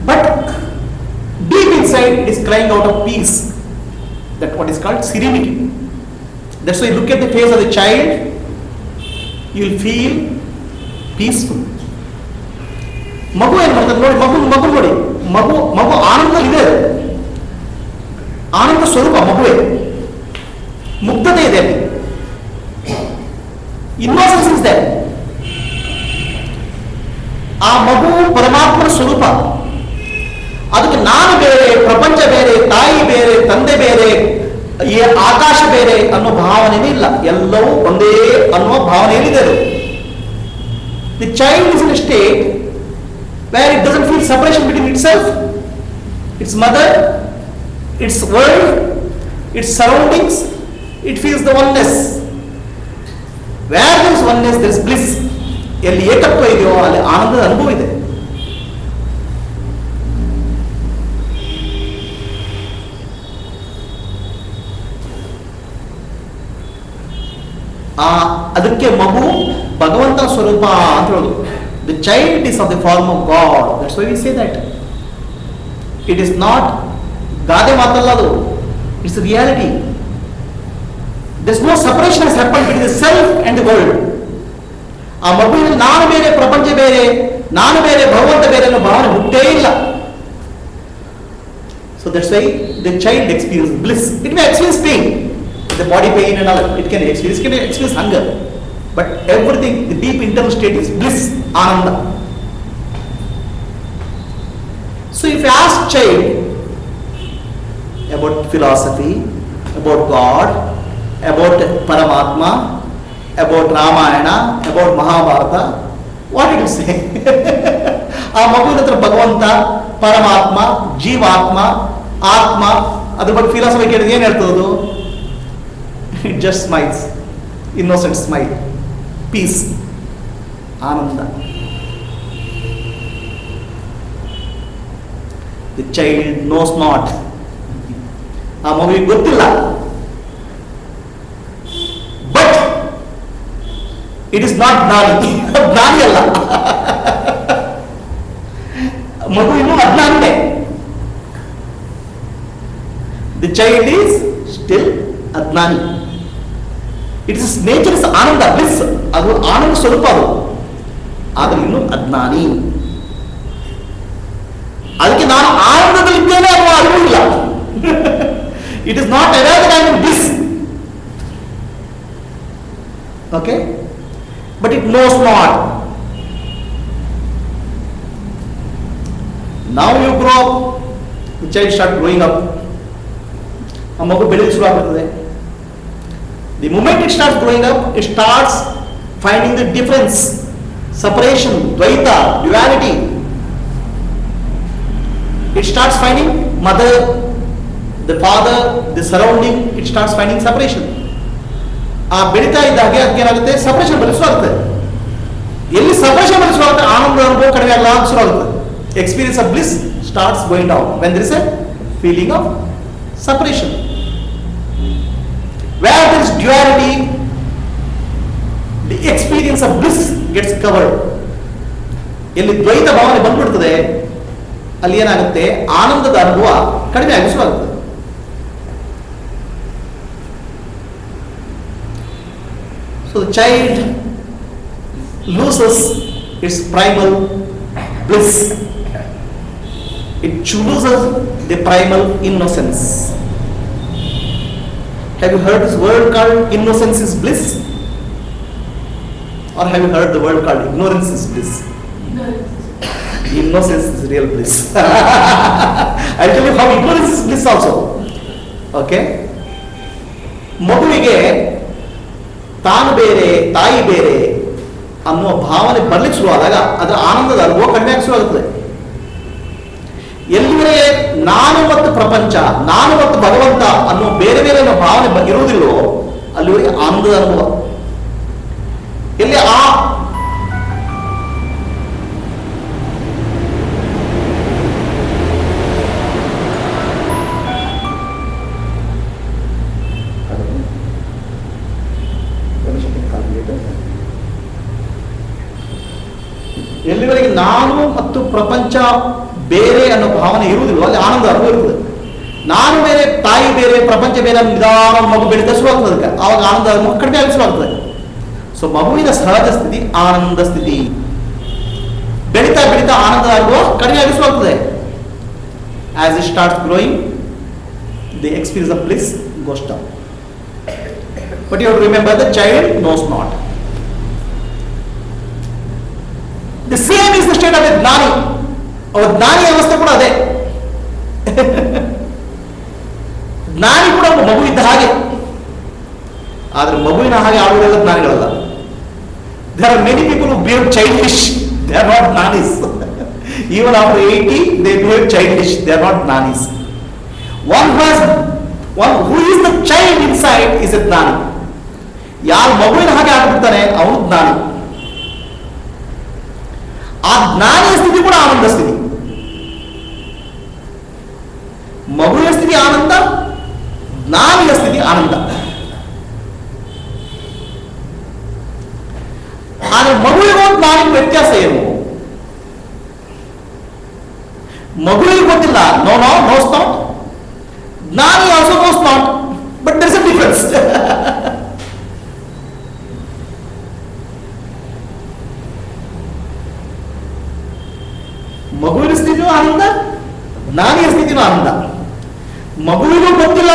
but deep inside it is crying out of peace. That's what is called serenity. That's why you look at the face of the child, you will feel peaceful. ಮಗು ಏನು ಮಾಡ್ತಾರೆ ನೋಡಿ, ಮಗು ನೋಡಿ, ಮಗು ಆನಂದದಲ್ಲಿದೆ. ಆನಂದ ಸ್ವರೂಪ ಮಗುವೆ, ಮುಗ್ಧತೆ ಇದೆ ಅಲ್ಲಿ, ಇನ್ನೋಸೆನ್ಸ್ ಇಸ್ ದೇರ್. ಆ ಮಗು ಪರಮಾತ್ಮನ ಸ್ವರೂಪ. ಅದಕ್ಕೆ ನಾನು ಬೇರೆ, ಪ್ರಪಂಚ ಬೇರೆ, ತಾಯಿ ಬೇರೆ, ತಂದೆ ಬೇರೆ, ಆಕಾಶ ಬೇರೆ ಅನ್ನೋ ಭಾವನೆನೇ ಇಲ್ಲ. ಎಲ್ಲವೂ ಒಂದೇ ಅನ್ನುವ ಭಾವನೆಯಲ್ಲಿದೆ. The child is in a state where it doesn't feel separation between itself, its mother, its world, its surroundings. It feels the oneness. Where there is oneness, there is bliss. ಎಲ್ಲಿ ಏಕತ್ವ ಇದೆಯೋ ಅಲ್ಲಿ ಆನಂದದ ಅನುಭವ ಇದೆ. ಅದಕ್ಕೆ ಮಗು ಭಗವಂತನ ಸ್ವರೂಪ ಅಂತ ಹೇಳೋದು. The child is of the form of God. That's why we say that. It is not ಗಾದೆ ಮಾತಲ್ಲ ಅದು, it's reality. There is no separation has happened between the self and the world. ಆ ಮಗುವಿನಲ್ಲಿ ನಾನು ಬೇರೆ, ಪ್ರಪಂಚ ಬೇರೆ, ನಾನು ಬೇರೆ, ಭಗವಂತ ಬೇರೆ ಅನ್ನೋ ಭಾವನೆ ಹುಟ್ಟೇ ಇಲ್ಲ. So that's why the child experiences bliss. It may experience pain, the body pain and all. It can experience hunger, but everything, the deep internal state is bliss, ananda. So if you ask child about philosophy, about God, about Paramatma, about Ramayana, about Mahabharata, what did you say? ಆ ಮಗುವಿನ ಹತ್ರ ಭಗವಂತ, ಪರಮಾತ್ಮ, ಜೀವಾತ್ಮ, ಆತ್ಮ ಅದ್ರ ಬಗ್ಗೆ philosophy ಕೇಳಿದ್ರೆ ಏನು ಹೇಳ್ತದದು? It just smiles, innocent smile, peace, ananda. The child knows not. ಆ ಮಗುವಿಗೆ ಗೊತ್ತಿಲ್ಲ. ಬಟ್ ಇಟ್ ಇಸ್ ನಾಟ್ ಜ್ಞಾನಿ. ಜ್ಞಾನಿ ಅಲ್ಲ, ಮಗು ಇನ್ನೂ ಅಜ್ಞಾನಿನೇ. The child is still ajnani. It's nature is ananda, bliss. ಅದು ಆನಂದ ಸ್ವರೂಪ ಅದು, ಆದ್ರೆ ಇನ್ನೂ ಅಜ್ಞಾನಿ. ಅದಕ್ಕೆ ನಾನು ಆನಂದದಲ್ಲಿದ್ದೇನೆ ಅನ್ನುವ ಅರಿವು ಇಲ್ಲ. It is not aware that I am in bliss. Okay, but it knows not. Now you grow up, the child start growing up. ಆ ಮಗು ಬೆಳೆಯಲು ಶುರು ಆಗುತ್ತದೆ. The moment it starts growing up, it starts finding the difference, separation, dvaita, duality. It starts finding mother, the father, the surrounding. It starts finding separation. ಆ ಬೆಳೀತಾ ಇದ್ದಾಗೆ ಅದಕ್ಕೆ ಏನಾಗುತ್ತೆ? ಸಪರೇಷನ್ ಬರಲು ಶುರು ಆಗುತ್ತೆ. ಎಲ್ಲಿ ಸಪರೇಷನ್ ಬರಲು ಶುರು ಆಗುತ್ತೆ, ಆನಂದ ಅನುಭವ ಕಡಿಮೆ ಆಗಲ್ಲ ಶುರು ಆಗುತ್ತೆ. Experience of bliss starts going down when there is a feeling of separation. Where there is duality, the experience of bliss gets covered. ಎಲ್ಲಿ ದ್ವೈತ ಭಾವನೆ ಬಂದ್ಬಿಡ್ತದೆ, ಅಲ್ಲಿ ಏನಾಗುತ್ತೆ? ಆನಂದದ ಅನುಭವ ಕಡಿಮೆ ಆಗಿ ಶುರು ಆಗುತ್ತೆ. So the child loses its primal bliss. It loses the primal innocence. Have you heard this word called innocence is bliss? Or have you heard the word called ignorance is bliss? Innocence is real bliss. I'll tell you how ignorance is bliss also. Okay? ಮಗುವಿಗೆ ತಾನು ಬೇರೆ, ತಾಯಿ ಬೇರೆ ಅನ್ನುವ ಭಾವನೆ ಬರ್ಲಿಕ್ಕೆ ಶುರುವಾದಾಗ ಅದರ ಆನಂದದ ಅನುಭವ ಕಡಿಮೆ ಆಗಿ ಶುರುವಾಗುತ್ತದೆ. ಎಲ್ಲಿವರೆಗೆ ನಾನು ಮತ್ತು ಪ್ರಪಂಚ, ನಾನು ಮತ್ತು ಭಗವಂತ ಅನ್ನುವ ಬೇರೆ ಬೇರೆ ಭಾವನೆ ಇರುವುದಿಲ್ಲವೋ ಅಲ್ಲಿವರೆಗೆ ಆನಂದದ ಅನುಭವ. ಎಲ್ಲಿ ಆ ಎಲ್ಲಿವರೆಗೆ ನಾನು ಮತ್ತು ಪ್ರಪಂಚ ಬೇರೆ ಅನ್ನೋ ಭಾವನೆ ಇರುವುದಿಲ್ಲ, ಅಲ್ಲಿ ಆನಂದ ಅನುಭವ ಇರುತ್ತದೆ. ನಾನು ಬೇರೆ, ತಾಯಿ ಬೇರೆ, ಪ್ರಪಂಚ ಬೇರೆ ನಿಧಾನ ಮಗು ಬೆಳೀತಾ ಶುರು ಆಗ್ತದೆ. ಅದಕ್ಕೆ ಆವಾಗ ಆನಂದ ಅನುಭವ ಕಡಿಮೆ ಆಗಿ ಶುರು ಆಗ್ತದೆ. ಸೊ ಮಗುವಿನ ಸಹಜ ಸ್ಥಿತಿ ಆನಂದ ಸ್ಥಿತಿ. ಬೆಳೀತಾ ಬೆಳೀತಾ ಆನಂದ ಅನುಭವ ಕಡಿಮೆ ಆಗಿ ಶುರು ಆಗ್ತದೆ. As it starts growing, the experience of bliss goes down. But you have to remember the child knows not. The same is the state of a ಜ್ಞಾನಿ. ಅವರ ಜ್ಞಾನಿ ಅವಸ್ಥೆ ಕೂಡ ಅದೇ. ಜ್ಞಾನಿ ಕೂಡ ಮಗು ಇದ್ದ ಹಾಗೆ, ಆದ್ರೆ ಮಗುವಿನ ಹಾಗೆ ಆಡುವುದೆಲ್ಲ ಜ್ಞಾನಿಗಳಲ್ಲ. There are many people who behave childish. They are not jnanis. Even after 80, they behave childish. They are not jnanis. One who is the child inside is a ಜ್ಞಾನಿ. ಯಾರು ಮಗುವಿನ ಹಾಗೆ ಆಡ್ಬಿಡ್ತಾನೆ ಅವನು ಜ್ಞಾನಿ. ಆ ಜ್ಞಾನಿಯ ಸ್ಥಿತಿ ಕೂಡ ಆನಂದ ಸ್ಥಿತಿ. ಮಗುವಿನ ಸ್ಥಿತಿ ಆನಂದ, ಜ್ಞಾನಿಯ ಸ್ಥಿತಿ ಆನಂದ. ವ್ಯತ್ಯಾಸ ಏನು? ಮಗುವಿಗೆ ಗೊತ್ತಿಲ್ಲ, ನೋ ನೋ ನೋಸ್ ನಾಟ್. ಜ್ಞಾನಿ also knows not, but there is a difference. ಮಗುವಿನ ಸ್ಥಿತಿಯೂ ಆನಂದ, ಜ್ಞಾನಿಯ ಸ್ಥಿತಿಯೂ ಆನಂದ. ಮಗುವಿಗೂ ಗೊತ್ತಿಲ್ಲ,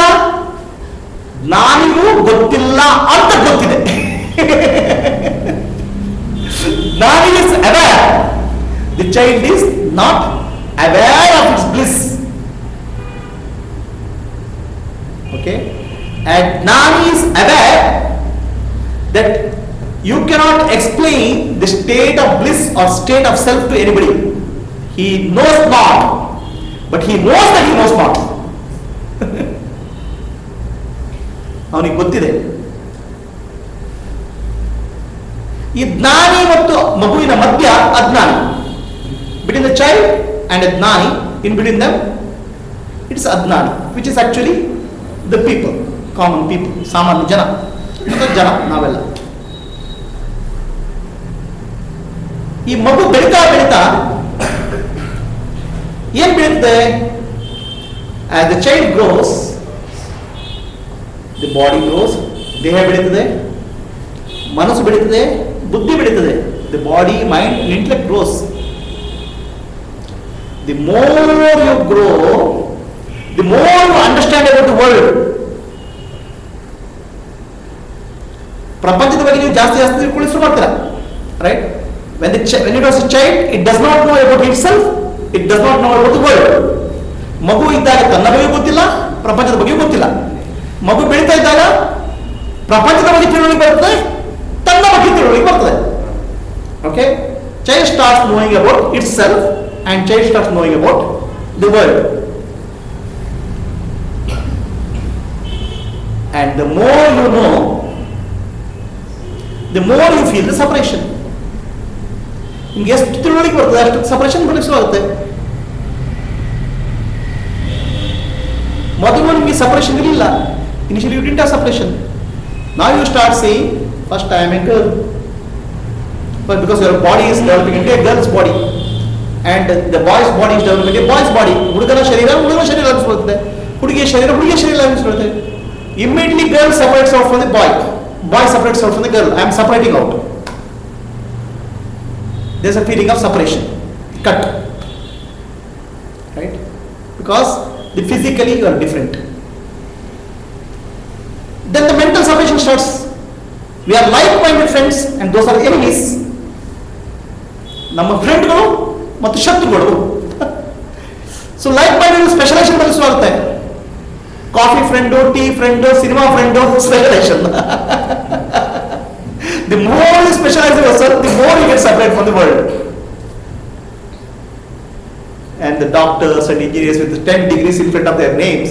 ಜ್ಞಾನಿಗೂ ಗೊತ್ತಿಲ್ಲ ಅಂತ ಗೊತ್ತಿದೆ. ಜ್ಞಾನಿ is aware, the child is not aware of its bliss. Okay, and ಜ್ಞಾನಿ is aware that you cannot explain the state of bliss or state of self to anybody. He knows not, but he knows that he knows not. ಅವನಿಗೆ ಗೊತ್ತಿದೆ. ಈ ಜ್ಞಾನಿ ಮತ್ತು ಮಗುವಿನ ಮಧ್ಯ ಅಜ್ಞಾನಿ. Between the child and a jnani, in between them it's ajnani, which is actually the people, common people, ಸಾಮಾನ್ಯ ಜನ ಅಥವಾ ಜನ ನಾವೆಲ್ಲ. ಈ ಮಗು ಬೆಳೀತಾ ಬೆಳೀತಾ ಏನ್ ಬೆಳೀತದೆ? As the child grows, the body grows, ದೇಹ ಬೆಳೀತದೆ, ಮನಸ್ಸು ಬೆಳೀತದೆ, ಬುದ್ಧಿ ಬೆಳೀತದೆ. The body, mind, intellect grows. The more you grow, the more you understand about the world. ಪ್ರಪಂಚದ ಬಗ್ಗೆ ನೀವು ಜಾಸ್ತಿ ಜಾಸ್ತಿ ತಿಳ್ಕೊಳ್ಳಿಸ್ರು ಮಾಡ್ತೀರಾ, right? when it was a child, it does not know about itself, it does not know about the world. ಮಗು ಇದ್ದಾಗ ತನ್ನ ಬಗ್ಗೆ ಗೊತ್ತಿಲ್ಲ, ಪ್ರಪಂಚದ ಬಗ್ಗೆ ಗೊತ್ತಿಲ್ಲ. ಮಗು ಬೆಳೀತಾ ಇದ್ದಾಗ ಪ್ರಪಂಚದ ಬಗ್ಗೆ ತಿಳುವಳಿಕೆ ಬರ್ತದೆ, ತನ್ನ ಬಗ್ಗೆ ತಿಳುವಳಿಕೆ ಬರ್ತದೆ. Okay, child starts knowing about itself and child starts knowing about the world. And the more you know, the more you feel the separation. ನಿಮ್ಗೆ ಎಷ್ಟು ತಿಳುವಳಿಕೆ ಬರ್ತದೆ ಅಷ್ಟು ಸಪರೇಷನ್ ಬರಲಿಕ್ಕೆ ಶುರು ಆಗುತ್ತೆ. ಮೊದಲು ನಿಮಗೆ ಸಪರೇಷನ್ ಇರಲಿಲ್ಲ. Initially you didn't have separation. Now you start saying, first I am a girl, but because your body is developing into a girl's body and the boy's body is developing into a boy's body. ಹುಡುಗನ ಶರೀರ ಹುಡುಗನ ಶರೀರ ಅನಿಸ್ಬಿಡುತ್ತೆ, ಹುಡುಗಿಯ ಶರೀರ ಹುಡುಗಿಯ ಶರೀರ ಅನಿಸ್ಬಿಡುತ್ತೆ. Immediately girl separates out from the boy, boy separates out from the girl. I am separating out. There is a feeling of separation, cut, right? Because physically you are different. Then the mental separation starts. We are like-minded friends and those are enemies. ನಮ್ಮ ಫ್ರೆಂಡ್ಗಳು ಮತ್ತು ಶತ್ರುಗಳು. So like-minded specialisation ಬಲಿಸುವ ಆಗುತ್ತೆ. Coffee friend, tea friend, cinema friend, specialisation. The more you specialize yourself, the more you get separate from the world. And the doctors and engineers with 10 degrees in front of their names,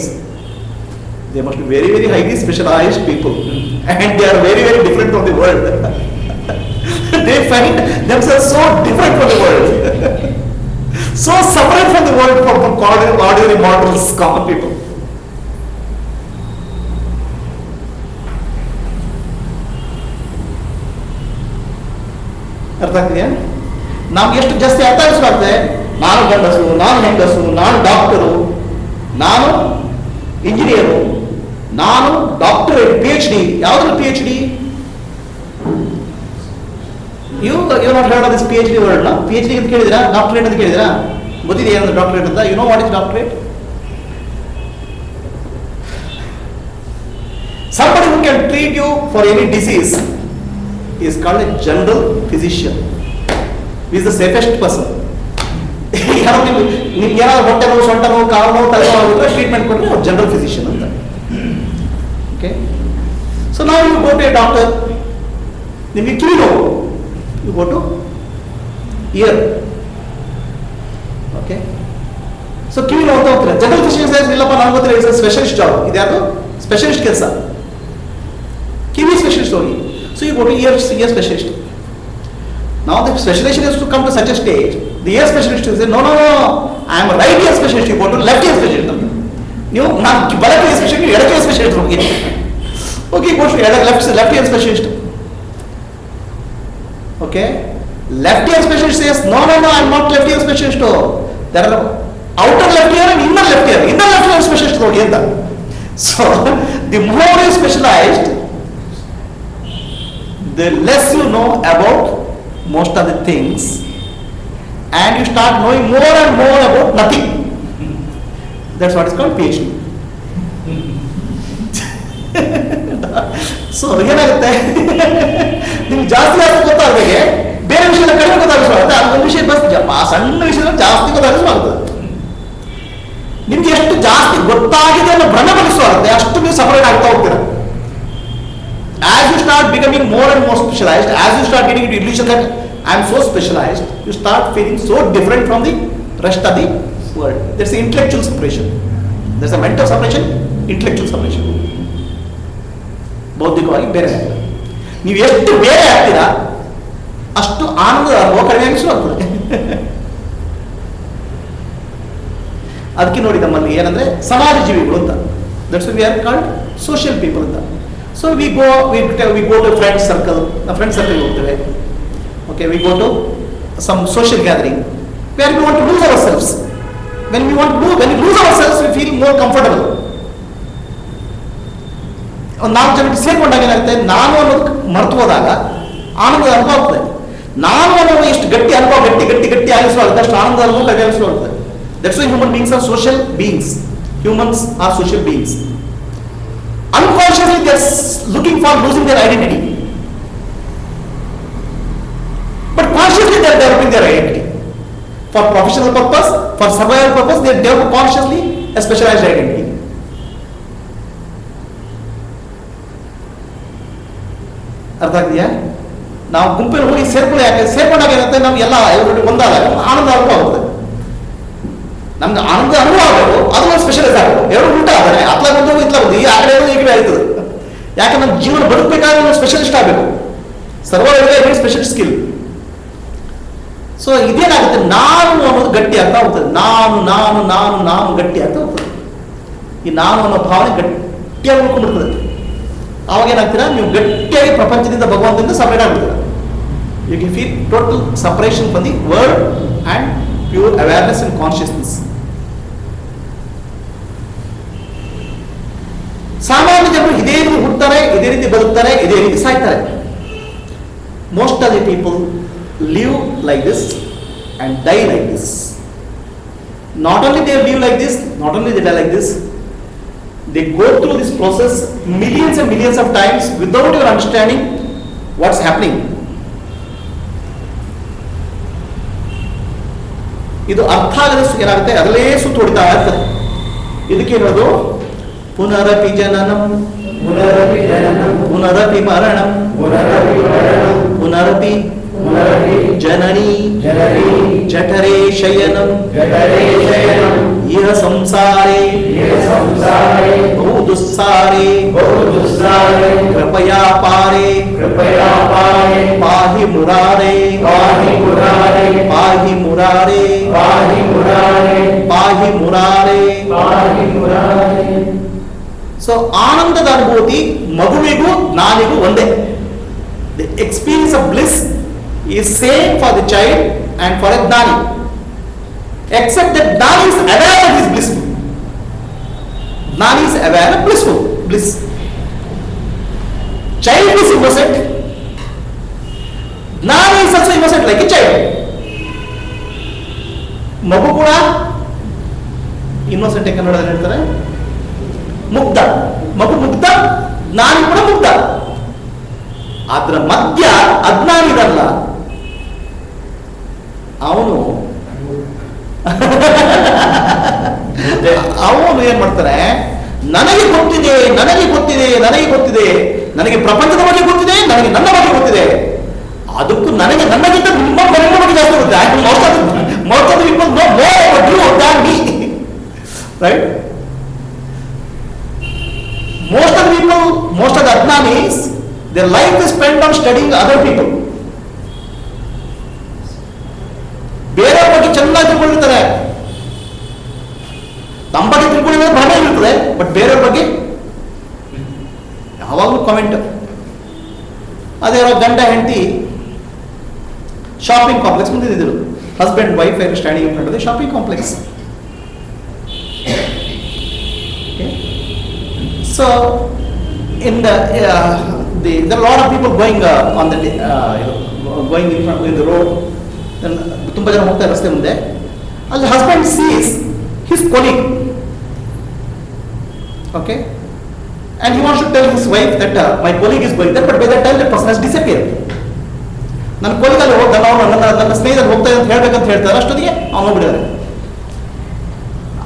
they must be very, very highly specialized people. And they are very, very different from the world. They find themselves so different from the world. So separate from the world from ordinary mortals, common people. ಅರ್ಥ ಆಗ್ತಿದೆಯಾ? ನಮ್ಗೆ ಎಷ್ಟು ಜಾಸ್ತಿ ಅರ್ಥ ಆಗಿಸುತ್ತೆ, ನಾನು ಗಂಡಸು, ನಾನು ಹೆಂಗಸು, ನಾನು ಡಾಕ್ಟರು, ನಾನು ಇಂಜಿನಿಯರು, ನಾನು ಡಾಕ್ಟರೇಟ್, PhD. ಯಾವ್ದ್ರಲ್ಲಿ PhD? You not heard of this PhD word. PhD ಅಂತ ಕೇಳಿದಿರಾ? ಡಾಕ್ಟರೇಟ್ ಅಂತ ಕೇಳಿದಿರಾ? ಗೊತ್ತಿದೆ ಏನಂದ್ರೆ ಡಾಕ್ಟರೇಟ್ ಅಂತ? You know what is doctorate? Somebody who can treat you for any disease is called a general physician. He is the safest person. ನಿಮ್ಗೆ ಏನಾದ್ರು ಹೊಟ್ಟೆ ನೋವು, ಸೊಂಟ ನೋವು, ಕಾಲು ನೋವು, ತಲೆ ನೋವು ಆಗಿದ್ರೆ ಟ್ರೀಟ್ಮೆಂಟ್ ಕೊಟ್ಟರೆ ಅವ್ರು ಜನರಲ್ ಫಿಸಿಷಿಯನ್ ಅಂತ. ಓಕೆ, ಸೊ ನಾವು you go to a doctor. ನಿಮಗೆ ಕಿವಿ ನೋವು, you go to ear. Okay, so ಕಿವಿ ನೋವು ಅಂತ ಹೋಗ್ತಾರೆ. ಜನರಲ್ ಫಿಸಿಷಿಯನ್ ಇಲ್ಲಪ್ಪ ನನಗೆ ಗೊತ್ತಿಲ್ಲ, ಇಟ್ಸ್ ಸ್ಪೆಷಲಿಸ್ಟ್ ಜಾಬ್. ಇದ್ಯಾವುದು ಸ್ಪೆಷಲಿಸ್ಟ್ ಕೆಲಸ, ಕಿವಿ ಸ್ಪೆಷಲಿಸ್ಟ್ ಹೋಗಿ. So you go to ear specialist. Now the specialization has to come to such a stage. The ear specialist will say, no, I am a right ear specialist. You go to left ear specialist. You not balak ear specialist, you ear specialist. Okay, go to left ear specialist. Okay, Left ear specialist says, no, I am not left ear specialist. There are outer left ear and inner left ear. Inner left ear specialist. So, the more you specialized, the less you know about most of the things, and you start knowing more and more about nothing. That's what is called PhD. So ಏನಾಗುತ್ತೆ, ನಿಮ್ಗೆ ಜಾಸ್ತಿ ಗೊತ್ತಾಗಬೇಕೆ ಬೇರೆ ವಿಷಯ ಕಡಿಮೆ ಗೊತ್ತಾಗಿಸುತ್ತೆ, ಅದೊಂದು ವಿಷಯ ಸಣ್ಣ ವಿಷಯ ಜಾಸ್ತಿ ಗೊತ್ತಾಗಿಸುತ್ತೆ. ನಿಮ್ಗೆ ಎಷ್ಟು ಜಾಸ್ತಿ ಗೊತ್ತಾಗಿದೆ ಅನ್ನೋ ಭ್ರಮೆ ಬಲಿಸುತ್ತೆ, ಅಷ್ಟು ನೀವು ಸಪರೇಟ್ ಆಗ್ತಾ ಹೋಗ್ತೀರಾ. As you start becoming more and more specialized, as you start getting into illusion that I am so specialized, you start feeling so different from the rest of the world. There's the intellectual separation. There's a mental separation, intellectual separation. ಬೌದ್ಧಿಕವಾಗಿ ಬೇರೆ ಆಗ್ತದೆ. ನೀವು ಎಷ್ಟು ಬೇರೆ ಆಗ್ತೀರಾ ಅಷ್ಟು ಆನಂದದ ಅನುಭವ ಕಡಿಮೆ ಆಗಿಸು ಆಗ್ತದೆ. ಅದಕ್ಕೆ ನೋಡಿ ನಮ್ಮಲ್ಲಿ ಏನಂದ್ರೆ ಸಮಾಜ ಜೀವಿಗಳು ಅಂತ, that's we are called social people ಅಂತ. So we go to friend circle, ನಾವು ಫ್ರೆಂಡ್ ಸರ್ಕಲ್ ಹೋಗ್ತೇವೆ. Okay, we go to some social gathering where we want to lose our selves. when we lose ourselves, we feel more comfortable. ಒಂದು 4 ಜನಕ್ಕೆ ಸೇರ್ಕೊಂಡಾಗ ಏನಾಗುತ್ತೆ, ನಾನು ಅನ್ನೋದು ಮರೆತು ಹೋದಾಗ ಆನಂದದ ಅನುಭವ ಆಗ್ತದೆ. ನಾನು ಅನ್ನೋದು ಎಷ್ಟು ಗಟ್ಟಿ ಅನುಭವ ಗಟ್ಟಿ ಆಗಿಸುವಾಗುತ್ತೆ, ಅಷ್ಟು ಆನಂದದ ಅನುಭವ ಕಡಿಮೆ ಆಗಿಸುವಾಗುತ್ತೆ. That's why human beings are social beings. Humans are social beings. Unconsciously they are looking for losing their identity, but consciously they are developing their identity. For professional purpose, for survival purpose, they develop consciously a specialized identity. ಅರ್ಥ ಆಗಿದೆಯಾ? ನಾವು ಗುಂಪಿನ ಹೋಗಿ ಸೇರ್ಕೊಂಡಾಗ ಏನಾಗುತ್ತೆ, ನಮ್ಗೆ ಎಲ್ಲ ಒಂದಾದಾಗ ಆನಂದ ಅನುಭವ ಆಗುತ್ತೆ. ನಮ್ಗೆ ಆನಂದ ಅನುಭವ ಆಗಬೇಕು, ಅದು ನಾವು ಸ್ಪೆಷಲೈಸ್ ಆಗಬೇಕು. ಎರಡು ಉಲ್ಟಾ ಆದರೆ ಅತ್ಲ ಬಂದು ಇತ್ಲ ಬಂದು ಆ ಕಡೆ ಈ ಕಡೆ ಆಯ್ತದೆ. ಯಾಕಂದ್ರೆ ನಮ್ಮ ಜೀವನ ಬದುಕಬೇಕಾದ್ರೆ ನಾವು ಸ್ಪೆಷಲಿಸ್ಟ್ ಆಗಬೇಕು. Survival specialist skill. ಸೊ ಇದೇನಾಗುತ್ತೆ, ನಾನು ಅನ್ನೋದು ಗಟ್ಟಿ ಆಗ್ತಾ ಹೋಗ್ತದೆ. ನಾನು ಗಟ್ಟಿ ಆಗ್ತಾ ಹೋಗ್ತದೆ. ಈ ನಾನು ಅನ್ನೋ ಭಾವನೆ ಗಟ್ಟಿಯಾಗಿ ಉಳ್ಕೊಂಡ್ಬಿಡ್ತದೆ. ಆವಾಗ ಏನಾಗ್ತೀರಾ, ನೀವು ಗಟ್ಟಿಯಾಗಿ ಪ್ರಪಂಚದಿಂದ ಭಗವಂತದಿಂದ ಸಪರೇಟ್ ಆಗ್ಬಿಡ್ತೀರ. You can feel total separation from the world and pure awareness and consciousness. ಸಾಮಾನ್ಯ ಜನರು ಇದೇ ರೀತಿ ಹುಡ್ತಾರೆ, ಇದೇ ರೀತಿ ಬದುಕ್ತಾರೆ, ಇದೇ ರೀತಿ ಸಾಯ್ತಾರೆ. Most of the people live like this and die like this. Not only they live like this, not only they die like this, they go through this process millions and millions of times without your understanding what's happening. ಇದು ಅರ್ಥ ಆಗದೆ ಏನಾಗುತ್ತೆ, ಅದರಲ್ಲೇ ಸುತ್ತು ಹೊಡಿತಾ ಇರ್ತದೆ. ಇದಕ್ಕೆ ಇರೋದು ಪುನರಪಿ ಜನನಂ ಪುನರಪಿ ಮರಣಂ ಪುನರಪಿ ಜನನಿ ಜಠರೇ ಶಯನಂ ಇಹ ಸಂಸಾರೇ ಬಹು ದುಸ್ಸಾರೇ ಕೃಪಯಾ ಪಾರೇ ಪಾಹಿ ಮುರಾರೇ ಪಾಹಿ ಮುರಾರೇ ಪಾಹಿ ಮುರಾರೇ. ಸೊ ಆನಂದದ ಅನುಭೂತಿ ಮಗುವಿಗೂ ಜ್ಞಾನಿಗೂ ಒಂದೇ. The experience of bliss is same for the child and for a Gnani, except that Gnani is aware that he is blissful. Gnani is aware of blissful bliss. Child is innocent. Gnani is also innocent like a child. ಮಗು ಕೂಡ innocent ಕನ್ನಡದಲ್ಲಿ ಹೇಳ್ತಾರೆ ಮುಗ್ಧ. ಮಗು ಮುಗ್ಧ, ಜ್ಞಾನಿ ಕೂಡ ಮುಗ್ಧ. ಅದರ ಮಧ್ಯ ಅಜ್ಞಾನಿದಲ್ಲ, ಅವನು ಏನ್ ಮಾಡ್ತಾನೆ, ನನಗೆ ಗೊತ್ತಿದೆ, ನನಗೆ ಪ್ರಪಂಚದ ಬಗ್ಗೆ ಗೊತ್ತಿದೆ, ನನಗೆ ನನ್ನ ಬಗ್ಗೆ ಗೊತ್ತಿದೆ. ಅದಕ್ಕೂ ನನಗೆ ನನ್ನಗಿಂತ ನಿಮ್ಮ ಬಗ್ಗೆ ಜಾಸ್ತಿ ಗೊತ್ತಿದೆ. most of the people know more about you than me, right? Most of the Ajnanis, their life is spent on studying other people. ಬೇರೆಯವ್ರ ಬಗ್ಗೆ ಚೆನ್ನಾಗಿ ತಿಳ್ಕೊಂಡಿರ್ತಾರೆ. ನಮ್ಮ ಬಗ್ಗೆ ತಿಳ್ಕೊಂಡಿದ್ರೆ ಭ್ರಮೆ ಇರ್ತದೆ, ಬಟ್ ಬೇರೆಯವ್ರ ಬಗ್ಗೆ ಯಾವಾಗಲೂ ಕಾಮೆಂಟ್. ಅದೇ ಗಂಡ ಹೆಂಡತಿ ಶಾಪಿಂಗ್ ಕಾಂಪ್ಲೆಕ್ಸ್ ಮುಂದೆ ಇದ್ರು. Husband wife are standing in front of the shopping complex. So in there are a lot of people going on the going in front in the road. ತುಂಬಾ ಜನ ಹೋಗ್ತಾರೆ ರಸ್ತೆ ಮುಂದೆ. ಅಲ್ಲಿ husband sees his colleague, okay, and he wants to tell his wife that my colleague is going there, but by that time the person has disappeared. ನನ್ನ colleague ಅಲ್ಲಿ ಹೋದ, ನನ್ನ ಸ್ನೇಹಿತರು ಹೋಗ್ತಾ ಅಂತ ಹೇಳ್ಬೇಕಂತ ಹೇಳ್ತಾರೆ, ಅಷ್ಟೊತ್ತಿಗೆ ಅವನು ಹೋಗ್ಬಿಟ್ಟಿದ್ದಾರೆ.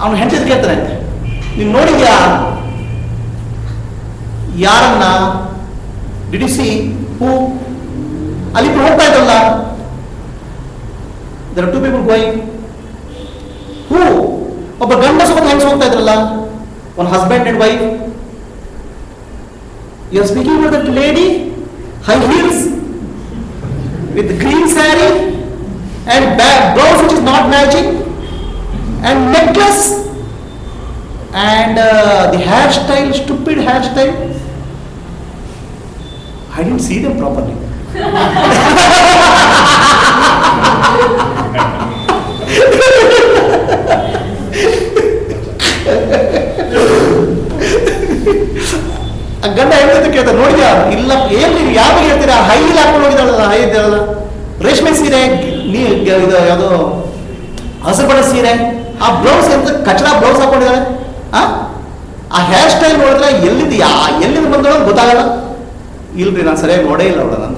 ಅವನು ಹೆಂಡತಿ ಕೇಳ್ತಾನೆ, ನೀನು ನೋಡಿದ್ಯಾ ಯಾರನ್ನ? ಡಿಡ್ ಯು ಸಿ ಹೂ? ಅಲ್ಲಿ ಹೋಗ್ತಾ ಇದ್ರಲ್ಲ, there are two people going. Who? ಒಬ್ಬ ಗಂಡಸ ಮತ್ತು ಹೆಂಗಸ ಹೋಗ್ತಾ ಇದ್ರಲ್ಲ, one husband and wife. You are speaking about that lady, high heels with green saree and blouse which is not matching and necklace and the hairstyle, stupid hairstyle. I didn't see them properly. ಗಂಡ ಹೇಳ್ತಾ ಕೇಳ್ತಾರೆ, ನೋಡಿದ್ಯಾ? ಇಲ್ಲ, ಏನ್ ನೀವು ಯಾವ ಹೇಳ್ತೀರಾ? High ಹಾಕೊಂಡು ಹೋಗಿದ್ದಾಳಲ್ಲ, ಹೈ ಇದ್ದಾಳಲ್ಲ, ರೇಷ್ಮೆ ಸೀರೆ, ಇದು ಯಾವುದು ಹಸಿರು ಬಣ್ಣ ಸೀರೆ, ಆ ಬ್ಲೌಸ್ ಎಂತ ಕಚಡ ಬ್ಲೌಸ್ ಹಾಕೊಂಡಿದ್ದಾಳೆ. ಆ ಹೇರ್ ಸ್ಟೈಲ್ ನೋಡಿದ್ರೆ ಎಲ್ಲಿಂದ ಬಂದೋಳ ಗೊತ್ತಾಗಲ್ಲ. ಇಲ್ರಿ, ನಾನು ಸರಿಯಾಗಿ ನೋಡೇ ಇಲ್ಲ ಅವಳ. ನಾನು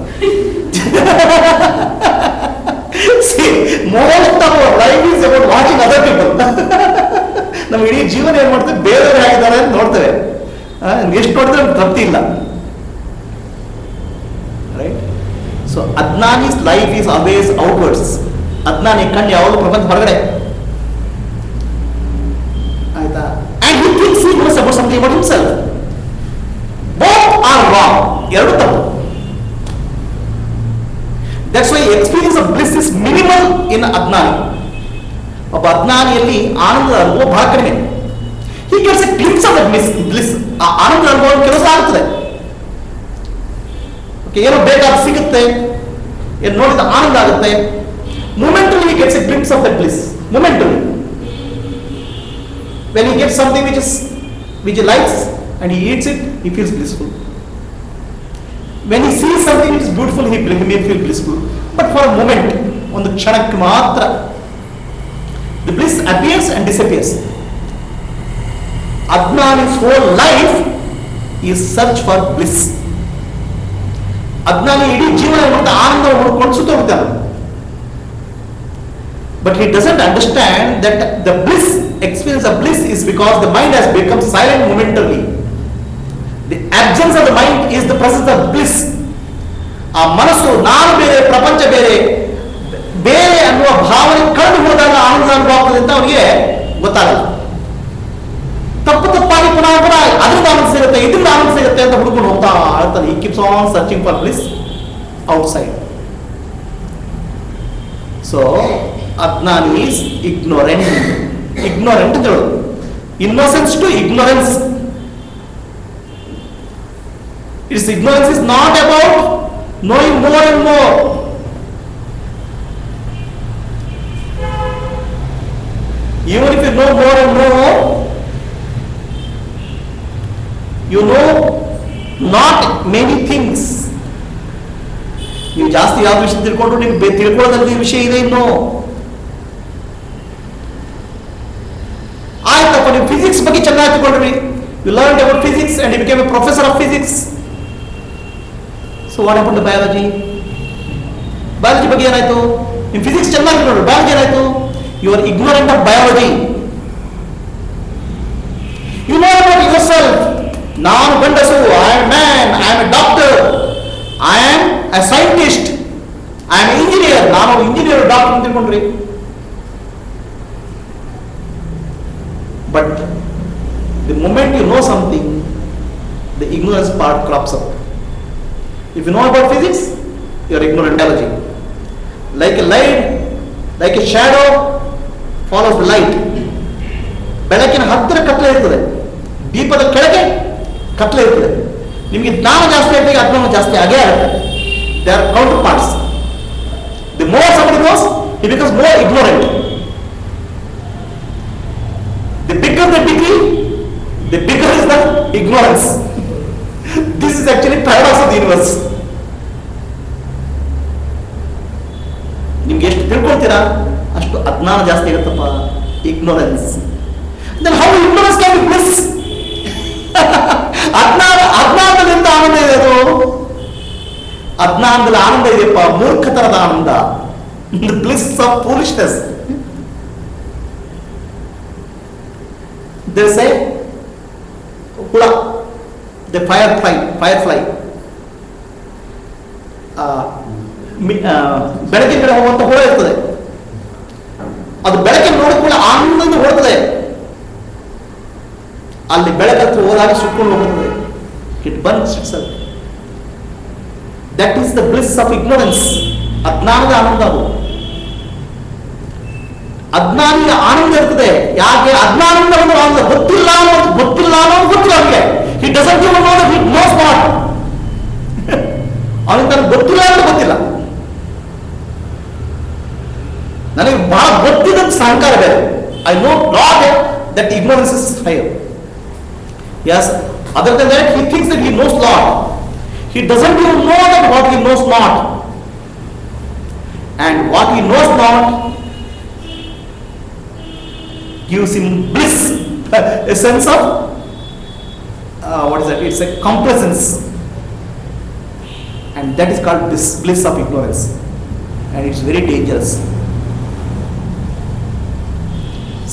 most of our life is about watching other people. ನಮ್ಮ ಇಡೀ ಜೀವನ ಏನ್ ಮಾಡ್ತೇವೆ, ಬೇರೆಯವರು ಆಗಿದ್ದಾರೆ ಅಂತ ನೋಡ್ತೇವೆ. ಎಷ್ಟು ನೋಡಿದ್ರೆ ತೃಪ್ತಿ ಇಲ್ಲ, right? So ajnani's life is always outwards. ಅಜ್ಞಾನಿ ಕಣ್ಣು ಯಾವಾಗಲೂ ಪ್ರಪಂಚ ಹೊರಗಡೆ, ಆಯ್ತಾ? And he thinks he knows about something about himself. Both are wrong. ಎರಡು ತಪ್ಪು. That's why experience of bliss is minimal in ಅಜ್ಞಾನಿ. ಒಬ್ಬ ಅಜ್ಞಾನಿಯಲ್ಲಿ ಆನಂದದ ಅನುಭವ ಬಹಳ ಕಡಿಮೆ. He gets a glimpse of that bliss. ಆ ಆನಂದದ ಅನುಭವ ಕೆಲಸ ಆಗುತ್ತದೆ. ಏನೋ ಬೇಕಾದ ಸಿಗುತ್ತೆ, ಏನು ನೋಡಿದ ಆನಂದ ಆಗುತ್ತೆ. Momentarily he gets a glimpse of that bliss. Momentarily. When he gets something which he likes and he eats it, he feels blissful. When he sees something which is beautiful, he may feel blissful. But for a moment, ಒಂದು ಕ್ಷಣಕ್ಕೆ ಮಾತ್ರ the bliss appears and disappears. Ajnani's whole life is search for bliss. ಅಜ್ಞಾನಿ ಇಡೀ ಜೀವನ ಮತ್ತು ಆನಂದ ಹುಡುಕೊಂಡು ಸುತ್ತೋಗ್ತಾನೆ. But he doesn't understand that the bliss, experience of bliss, is because the mind has become silent momentarily. The absence of the mind is the presence of bliss. ಆ ಮನಸ್ಸು ನಾನು ಬೇರೆ, ಪ್ರಪಂಚ ಬೇರೆ, ಬೇರೆ ಅನ್ನುವ ಭಾವನೆ ಕಳೆದು ಹೋದಾಗ ಆನಂದ ಅನುಭವ ಆಗ್ತದೆ ಅಂತ ಅವನಿಗೆ ಗೊತ್ತಾಗಲ್ಲ. ತಪ್ಪಾಗಿ ಪುನಃ ಅದರಿಂದ ಆನಂದ ಸಿಗುತ್ತೆ, ಇದರಿಂದ ಆನಂದ ಸಿಗುತ್ತೆ ಅಂತ ಹುಡುಕೊಂಡು ಹೋಗ್ತಾ ಇರ್ತಾನೆ. He keeps on searching for bliss outside. So ಅಜ್ಞಾನಿ is ignorant ಅಂತ ಹೇಳೋದು. Innocence to ignorance. Its ignorance is not about knowing more and more. Even if you know more and more, you know not many things. ನೀವು ಜಾಸ್ತಿ ಯಾವ ವಿಷಯ ತಿಳ್ಕೊಂಡ್ರು ನಿಮ್ಗೆ ತಿಳ್ಕೊಳ್ಳೋದ್ರಲ್ಲಿ ವಿಷಯ ಇದೆ ಇನ್ನು. ಆಯ್ತಪ್ಪ, ನೀವು ಫಿಸಿಕ್ಸ್ ಬಗ್ಗೆ ಚೆನ್ನಾಗಿ ತಿಳ್ಕೊಂಡ್ರಿ, you learned about physics and you became a professor of physics. So what happen to biology? Biology ಬಗ್ಗೆ ಏನಾಯ್ತು? ನೀವು ಫಿಸಿಕ್ಸ್ ಚೆನ್ನಾಗಿ ತಿಳ್ಕೊಂಡ್ರು, ಬಯಾಲಜಿ ಏನಾಯ್ತು? You are ignorant of biology. You know about yourself. ನಾನು ಗಂಡಸು, I am man, I am a doctor, I am a scientist, I am engineer. ನಾನು engineer, doctor ಅಂತ ತಿಳ್ಕೊಂಡ್ರಿ. But the moment you know something, the ignorance part crops up. If you know about physics, you are ignorant biology. Like a light, like a shadow follows the light. ಬೆಳಕಿನ ಹತ್ತಿರ ಕತ್ತಲೆ ಇರ್ತದೆ, ದೀಪದ ಕೆಳಗೆ ಕತ್ತಲೆ ಇರ್ತದೆ. ನಿಮಗೆ ಜ್ಞಾನ ಜಾಸ್ತಿ ಆಗಿದೆ, ಅಜ್ಞಾನ ಜಾಸ್ತಿ ಆಗೇ ಆಗುತ್ತೆ. They are counter parts. The more somebody knows, he becomes more ignorant. The bigger the degree, the bigger is the ignorance. This is actually paradox of the universe. ನಿಮ್ಗೆ ಎಷ್ಟು ತಿಳ್ಕೊಳ್ತೀರಾ ಅಷ್ಟು ಅಜ್ಞಾನ ಜಾಸ್ತಿ ಆಗುತ್ತಪ್ಪ, ignorance. Then how ignorance can be bliss? ಅಜ್ಞಾನದಿಂದ ಆನಂದ ಇದೆ. ಅದು ಅಜ್ಞಾನದಲ್ಲಿ ಆನಂದ ಇದೆಯಪ್ಪ, ಮೂರ್ಖತನದ ಆನಂದ. The bliss of foolishness. They say ಹುಳ, the firefly ಬೆಳಕಿನ ಕಡೆ ಹೋಗುವಂತ ಹುಳ ಇರ್ತದೆ. ಅದು ಬೆಳಕಿನ ನೋಡಿದ ಕೂಡ ಆನಂದದಿಂದ ಹೊರಡ್ತದೆ. ಅಲ್ಲಿ ಬೆಳಕತ್ರ ಹೋದಾಗ ಸುಟ್ಕೊಂಡು ಹೋಗುತ್ತದೆ. It burns itself. That is the bliss of ignorance. ಅಜ್ಞಾನದ ಆನಂದ ಅದು. ಅಜ್ಞಾನಿಗೆ ಆನಂದ ಇರ್ತದೆ. ಯಾಕೆ? ಅಜ್ಞಾನದಿಂದ ಒಂದು ಆನಂದ. ಗೊತ್ತಿಲ್ಲ ಅನ್ನೋದು ಗೊತ್ತಿಲ್ಲ ಅವನಿಗೆ. He doesn't even know that he knows not. ಅವನಿಗೆ ತನಗೆ ಗೊತ್ತಿಲ್ಲ ಅಂತ ಗೊತ್ತಿಲ್ಲ. ನನಗೆ ಬಹಳ ಗೊತ್ತಿದ್ದ ಸಹಕಾರ ಬೇರೆ. I know not that ignorance is higher. Yes, other than that, he thinks that he knows lot. He doesn't even know that what he knows not. And what he knows not gives him bliss, a sense of what is that? It's a complacence, and that is called bliss of ignorance, and it's very dangerous.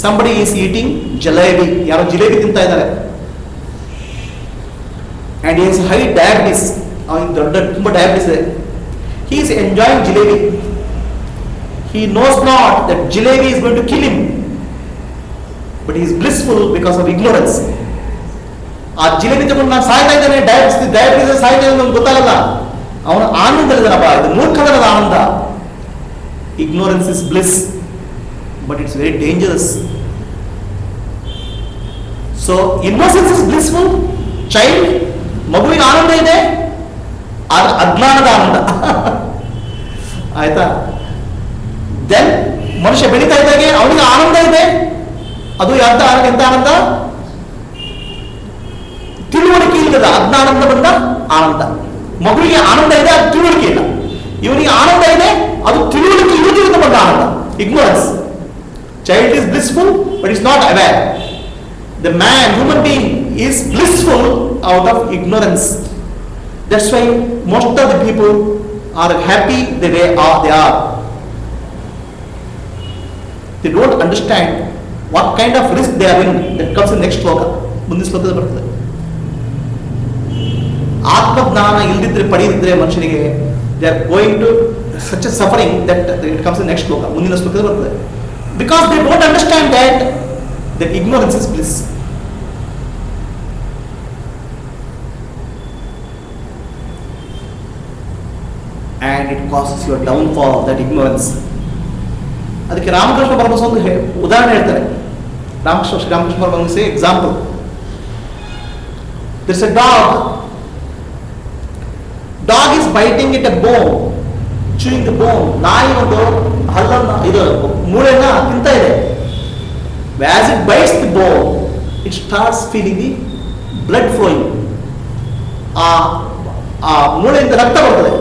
Somebody is eating jalebi. ಯಾರೋ ಜಿಲೇಬಿ ತಿಂತಾ ಇದ್ದಾರೆ, and he has high diabetes. ಅವನಿಗೆ ದೊಡ್ಡ ತುಂಬ diabetes ಇದೆ. He is enjoying jalebi. He knows not that jalebi is going to kill him, but he is blissful because of ignorance. ಆ ಜಿಲೇಬಿ ತಗೊಂಡು ನಾನು ಸಾಯ್ತಾ ಇದ್ದೇನೆ, ಡಯಾಬಿಟಿಸ್ ಸಾಯ್ತಾ ಇದ್ದೇನೆ ಅಂತ ಗೊತ್ತಾಗಲ್ಲ. ಅವನು ಆನಂದದಲ್ಲಿದ್ದಾನಪ್ಪ. ಇದು ಮೂರ್ಖತನದ ಆನಂದ. Ignorance is bliss, but it's very dangerous. So innocence is blissful. Child, ಮಗುವಿನ ಆನಂದ ಇದೆ, ಅಜ್ಞಾನದ ಆನಂದ. ಆಯ್ತಾ? ದೆನ್ ಮನುಷ್ಯ ಬೆಳೀತಾ ಇದ್ದಾಗೆ ಅವನಿಗೆ ಆನಂದ ಇದೆ. ಅದು ಎಂತ ಆನಂದ? ತಿಳುವಳಿಕೆ ಇಲ್ಲದ ಅಜ್ಞಾನದಿಂದ ಬಂದ ಆನಂದ. ಮಗುವಿಗೆ ಆನಂದ ಇದೆ, ಅದು ತಿಳುವಳಿಕೆ ಇಲ್ಲ. ಇವನಿಗೆ ಆನಂದ ಇದೆ, ಅದು ತಿಳುವಳಿಕೆ ಇಲ್ಲದಿರುತ್ತ ಬಂದ ಆನಂದ. Ignorance. Child is blissful, but is not aware. The man, human being, is blissful out of ignorance. That's why most of the people are happy the way they are. They don't understand what kind of risk they are in. That comes in next sloka. ಮುಂದಿನ ಶ್ಲೋಕದಲ್ಲಿ ಬರ್ತದೆ. ಆತ್ಮಜ್ಞಾನ ಇಲ್ಲದಿದ್ರೆ ಪಡೆಯದಿದ್ರೆ ಮನುಷ್ಯನಿಗೆ they are going to such a suffering that it comes in next sloka. ಮುಂದಿನ ಶ್ಲೋಕದಲ್ಲಿ ಬರ್ತದೆ. Because they don't understand that ignorance is bliss. And it causes your downfall, that ignorance. ಅದಕ್ಕೆ ರಾಮಕೃಷ್ಣ ಪರಮಹಂಸ ಒಂದು ಉದಾಹರಣೆ ಹೇಳ್ತಾರೆ. Sri Ramakrishna Paramahamsa example. There's a dog. Dog is biting at a bone, chewing the bone. ನಾಯಿ ಒಂದು ಹಲ್ಲನ್ನ ಇದು ಮೂಳೆನ ತಿಂತಾ ಇದೆ. As it bites the bone, it starts feeling the blood flowing. ಆ ಮೂಳೆಯಿಂದ ರಕ್ತ ಬರ್ತದೆ.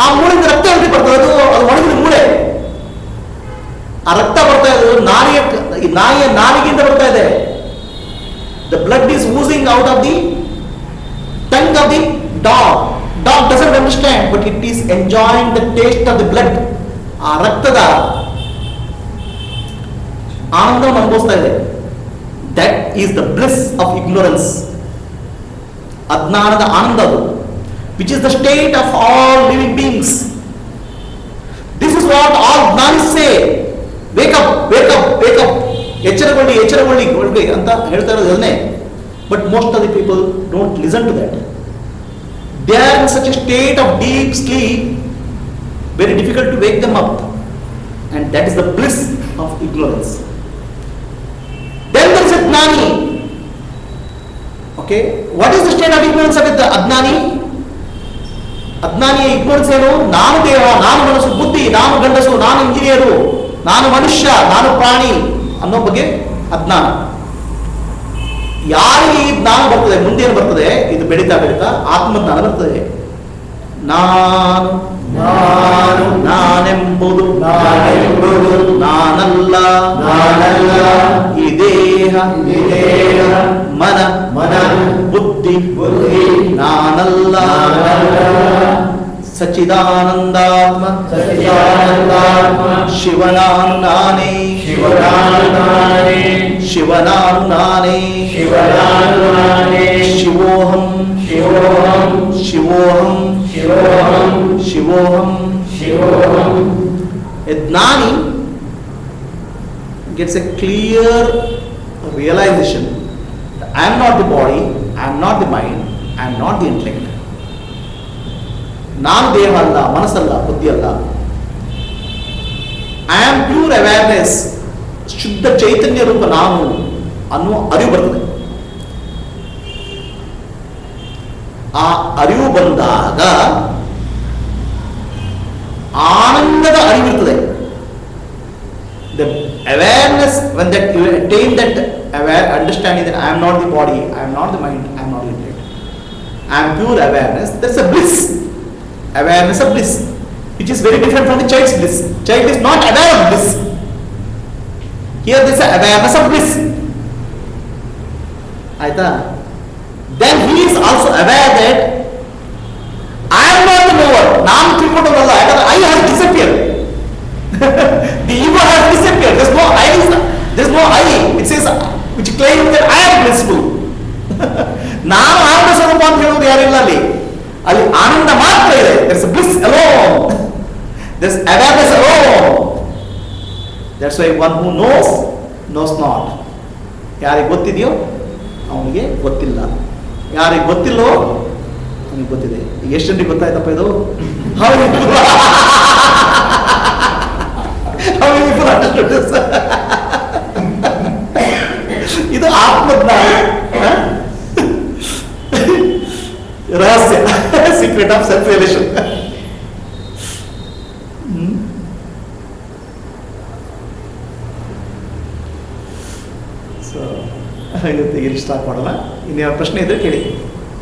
ಆ ಮೂಳೆಯಿಂದ ರಕ್ತ ಎಲ್ಲಿ ಬರ್ತದೆ? ಅದು ಒಣಗಿದ ಮೂಳೆ. ಆ ರಕ್ತ ಬರ್ತಾ ಇರೋದು ನಾಯಿಯ ನಾಲಿಗೆಯಿಂದ ಬರ್ತಾ ಇದೆ. The blood is oozing out of the tongue of the dog. Dog doesn't understand, but it is enjoying the taste of the blood. ಆ ರಕ್ತದ ಆನಂದವನ್ನು ಅನುಭವಿಸ್ತಾ ಇದೆ. That is the bliss of ignorance. ಅಜ್ಞಾನದ ಆನಂದ ಅದು, which is the state of all living beings. This is what all ಜ್ಞಾನಿಸ್ say. Wake up, wake up, wake up. ಎಚ್ಚರಗೊಳ್ಳಿ ಎಚ್ಚರಗೊಳ್ಳಿ ಅಂತ ಹೇಳ್ತಾ ಇರೋದು ಅದನ್ನೇ. But most of the people don't listen to that. They are in such a state of deep sleep, very difficult to wake them up. And that is the bliss of ignorance. Then there is a gnani. Okay, what is the state of ignorance of the Ajnani? ಅಜ್ಞಾನಿಯ ignorance ಏನು? ನಾನು ದೇಹ, ನಾನು ಮನಸ್ಸು, ಬುದ್ಧಿ, ನಾನು ಗಂಡಸು, ನಾನು ಇಂಜಿನಿಯರು, ನಾನು ಮನುಷ್ಯ, ನಾನು ಪ್ರಾಣಿ ಅನ್ನೋ ಬಗ್ಗೆ ಅಜ್ಞಾನ. ಯಾರಿಗೆ ಈ ಜ್ಞಾನ ಬರ್ತದೆ, ಮುಂದೇನು ಬರ್ತದೆ, ಇದು ಬೆಳೀತಾ ಬೆಳೀತಾ ಆತ್ಮಜ್ಞಾನ ಬರ್ತದೆ. ನಾನು ನಾನು ನಾನೆಂಬುದು ನಾನಲ್ಲ, ಈ ದೇಹ ಮನ ಬುದ್ಧಿ ನಾನಲ್ಲ, ಸಚ್ಚಿದಾನಂದಾತ್ಮ ಶಿವನಾನು ನಾನೇ, ಶಿವನಾನು ನಾನೇ, ಶಿವೋಹಂ ಶಿವೋಹಂ ಶಿವೋಹಂ. A ಜ್ಞಾನಿ gets a clear realization that I am not the body, I am not the mind, I am not the intellect. ನಾನು ದೇಹ ಅಲ್ಲ, ಮನಸ್ಸಲ್ಲ, ಬುದ್ಧಿ ಅಲ್ಲ. ಐ ಆಮ್ ಪ್ಯೂರ್ ಅವೇರ್ನೆಸ್, ಶುದ್ಧ ಚೈತನ್ಯ ರೂಪ ನಾನು ಅನ್ನುವ ಅರಿವು ಬರ್ತದೆ. ಆ ಅರಿವು ಬಂದಾಗ ಆನಂದದ ಅರಿವಿರ್ತದೆ. The awareness, when that you attain that aware understanding that I am not the body, I am not the mind, I am not the intellect, I am pure awareness, that's a bliss. Awareness of bliss, which is very different from the child's bliss. Child is not aware of bliss. Here there is a awareness of bliss. Aita? Then he is also aware that I am not the knower. Naam Trikodavalla, I has disappeared. The ego has disappeared. There is no I. There is no I. It says, which claims that I am blissful. ನಾನು ಆನಂದ ಸ್ವರೂಪ ಅಂತ ಹೇಳೋದು ಯಾರಿಲ್ಲ ಅಲ್ಲಿ. ಅಲ್ಲಿ ಆನಂದ ಮಾತ್ರ ಇದೆ. There is bliss alone. There is awareness alone. That's why one who knows not. ಯಾರಿಗೆ ಗೊತ್ತಿದೆಯೋ ಅವನಿಗೆ ಗೊತ್ತಿಲ್ಲ, ಯಾರಿಗೆ ಗೊತ್ತಿಲ್ಲೋ ಅವನಿಗೆ ಗೊತ್ತಿದೆ. ಈಗ ಎಷ್ಟು ಜನರಿಗೆ ಗೊತ್ತಾಯ್ತಪ್ಪ ಇದು? ಇದು ಆತ್ಮಜ್ಞಾನ ರಹಸ್ಯ, secret of self realization. So ಇವತ್ತಿಗೆ ಇಲ್ಲಿ ಸ್ಟಾರ್ಟ್ ಮಾಡೋಣ. ಇನ್ನೇನು ಪ್ರಶ್ನೆ ಇದ್ರೆ ಕೇಳಿ.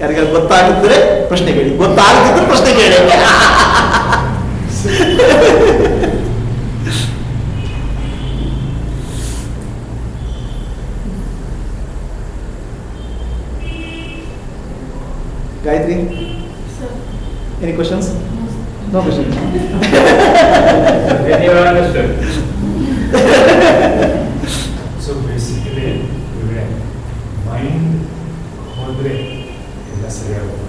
ಯಾರಿಗಾರು ಗೊತ್ತಾಗಿದ್ರೆ ಪ್ರಶ್ನೆ ಕೇಳಿ, ಗೊತ್ತಾಗದಿದ್ರೆ ಪ್ರಶ್ನೆ ಕೇಳಿ. Gayatri, any questions? No questions. Then you understood. So basically, mind ಹೋದ್ರೆ ಎಲ್ಲ ಸರಿಯಾಗುತ್ತೆ.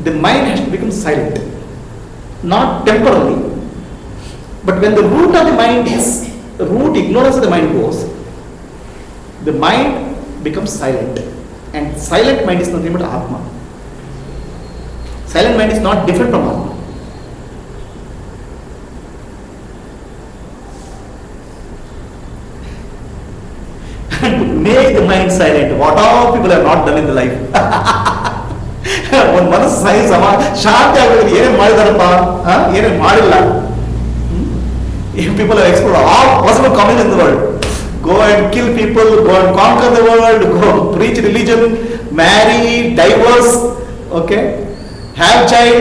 The mind has to become silent, not temporarily, but when the root of the mind is, the root ignorance of the mind goes, the mind becomes silent, and silent mind is nothing but Atma. Silent mind is not different from Atma. Make the mind silent. What all people have not done in the life. ಒಂದು ಮನಸ್ಸು ಶಾಂತಿ ಆಗೋದು ಏನೇನು ಮಾಡಿದಾರಪ್ಪ, ಏನೇನು ಮಾಡಿಲ್ಲ. People have explored all possible coming in the world. Go and kill people, go and conquer the world, go preach religion, marry, divorce, okay, have child,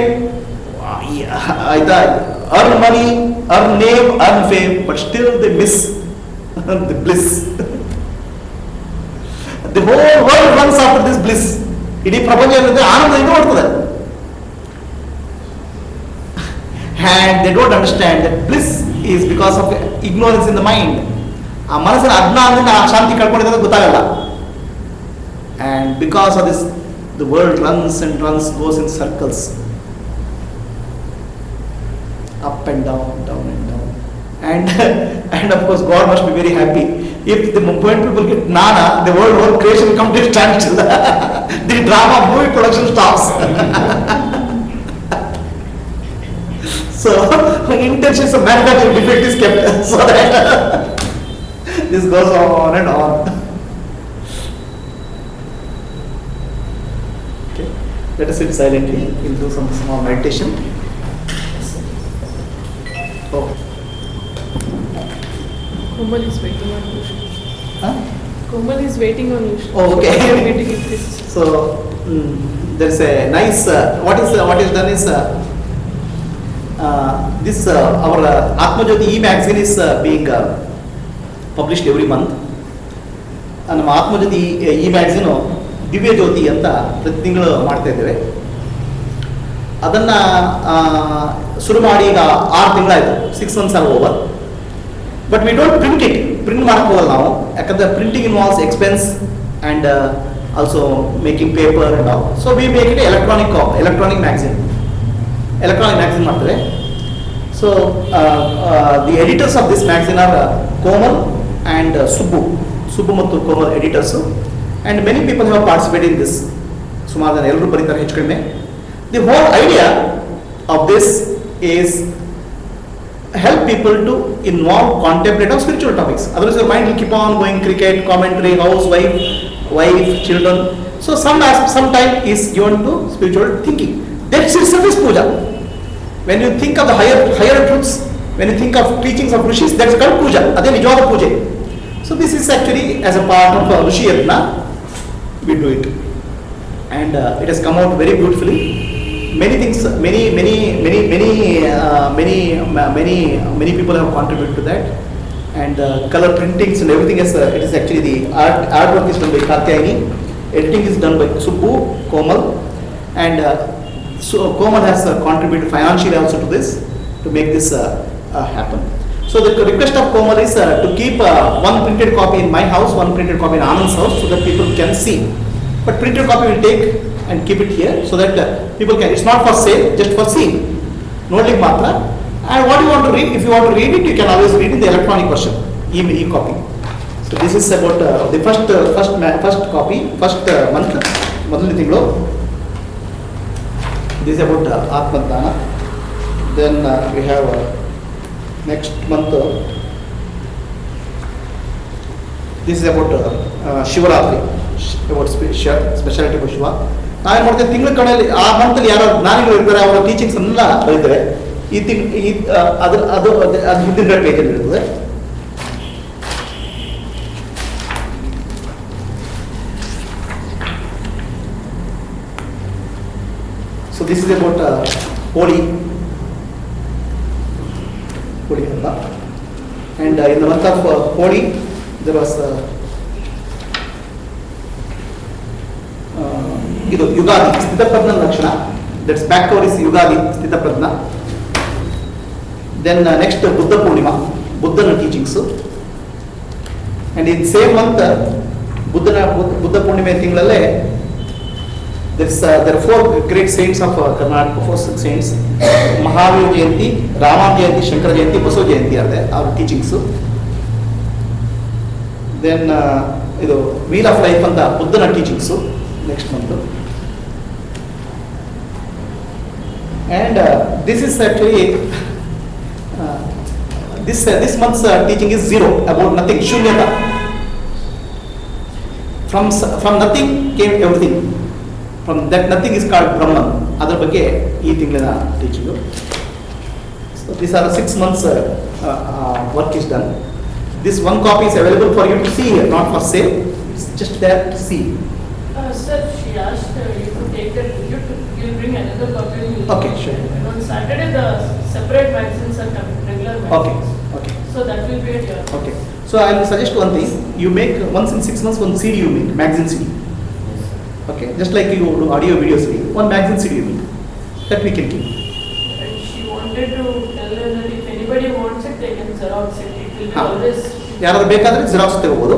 earn money, earn name, earn fame, but still they miss the bliss. The whole world runs after this bliss. ಇಡೀ ಪ್ರಪಂಚ ಆನಂದದಿಂದ ಓಡ್ತದೆ. And they don't understand that bliss is because of ignorance in the mind. ಆ ಮನಸ್ಸಿನ ಅಜ್ಞಾನದಿಂದ ಆ ಶಾಂತಿ ಕಳ್ಕೊಂಡಿರೋದು ಗೊತ್ತಾಗಲ್ಲ. And because of this, the world runs and runs, goes in circles, up and down, down and down. And of course God must be very happy if the moment people get gnana, the whole creation will come to a standstill. The drama movie production stops. So intentions of manufacturing defect is kept so that this goes on and on. Okay. Let us sit silently. We'll do some small meditation. Oh. Komal is waiting on you. Huh? Komal is waiting on you. Oh, okay. I am waiting in this. So there's a nice. What is done is this our Atmajyoti e-magazine is being published every month. ನಮ್ಮ ಆತ್ಮಜ್ಯೋತಿ ಈ ಮ್ಯಾಗ್ಝಿನು ದಿವ್ಯ ಜ್ಯೋತಿ ಅಂತ ಪ್ರತಿ ತಿಂಗಳು ಮಾಡ್ತಾ ಇದ್ದೇವೆ. ಅದನ್ನು ಶುರು ಮಾಡಿ ಈಗ 6 ತಿಂಗಳಾಯಿತು. 6 months are over. But we don't print ಮಾಡಕ್ಕೆ ಹೋಗಲ್ಲ ನಾವು, ಯಾಕಂದರೆ printing involves expense and also making paper and all. So we make it electronic magazine ಮಾಡ್ತೇವೆ. So the editors of this magazine are Komal and Subbu ಮತ್ತು Komal editors, and many people have participated in this. ಸುಮಾರು ಜನ ಎಲ್ಲರೂ ಬರೀತಾರೆ ಹೆಚ್ಚು ಕಡಿಮೆ. The whole idea of this is help people to involve, contemplate on spiritual topics. Otherwise your mind will keep on going cricket, commentary, wife, children. So some time is given to spiritual thinking. That itself is puja. When you think of the higher truths, when you think of teachings of rishis, that's called puja. Ade nijavada puja. So this is actually as a part of Rishi Yajna, we do it, and it has come out very beautifully. Many things, many people have contributed to that, and color printings and everything is. It is actually the artwork is done by Katyayani, editing is done by Subbu, Komal, and so Komal has contributed financially also to this, to make this happen. So the request of Komal is to keep one printed copy in my house, one printed copy in Anand's house, so that people can see. But printed copy will take and keep it here so that people can. It's not for sale, just for seeing. Nodding matra. And what you want to read, if you want to read it, you can always read in the electronic version, e-copy. So this is about the first copy, first month, ಮೊದಲನೇ ತಿಂಗಳು. This is about Atmadana. Then we have next month. This is about Shivaratri, about speciality for Shiva. ನಾನು ಏನು ಮಾಡ್ತೇನೆ, ತಿಂಗಳ ಕಡೆಯಲ್ಲಿ ಆ ಮಂತಲ್ಲಿ ಯಾರು ಜ್ಞಾನಿಗಳು ಇರ್ತಾರೆ ಅವರ ಟೀಚಿಂಗ್ಸ್ ಎಲ್ಲ ಬರೀತಾರೆ. ಅದು ಹಿಂದಿನ ಪೇಜಲ್ಲಿ ಇರ್ತದೆ. So this is about Holi ಅಂತ. And in the month of Holi there was ಇದು ಯುಗಾದಿ ಸ್ಥಿತಪ್ರಜ್ಞ ಲಕ್ಷಣ. That's back cover is Ugadi Sthitaprajna. Then next Buddha Purnima, ಬುದ್ಧನ teachings. And in same month Buddha Purnime ತಿಂಗಳಲ್ಲೇ there are 4 great saints of Karnataka, 4 saints. Mahavir Jayanti, Rama Jayanti, Shankara Jayanti, Baso Jayanti are there, our teachingsu. Then ಇದು wheel of life ಅಂತ ಬುದ್ಧನ teachings next month. And this is actually this month's teaching is zero, about nothing, shunyata. From nothing came everything. From that nothing is called Brahman. ಅದರ ಬಗ್ಗೆ ಈ ತಿಂಗಳಿನ teaching. So these are 6 months work is done. This one copy is available for you to see here, not for sale. It's just there to see. Sir, she asked you to take that. You'll bring another copy. Okay, sure. And on Saturday, the separate magazines are coming, regular magazines. Okay. So that will be at your. Okay. So I will suggest one thing. You make once in 6 months one CD you make, magazine CD. Okay. Just like you do audio video CD, one magazine CD you make. That we can keep. And she wanted to tell her that if anybody wants it, they can Xerox it. It will be always. ಯಾರಾದ್ರೂ ಬೇಕಾದರೆ xerox ತಗೋಬೋದು,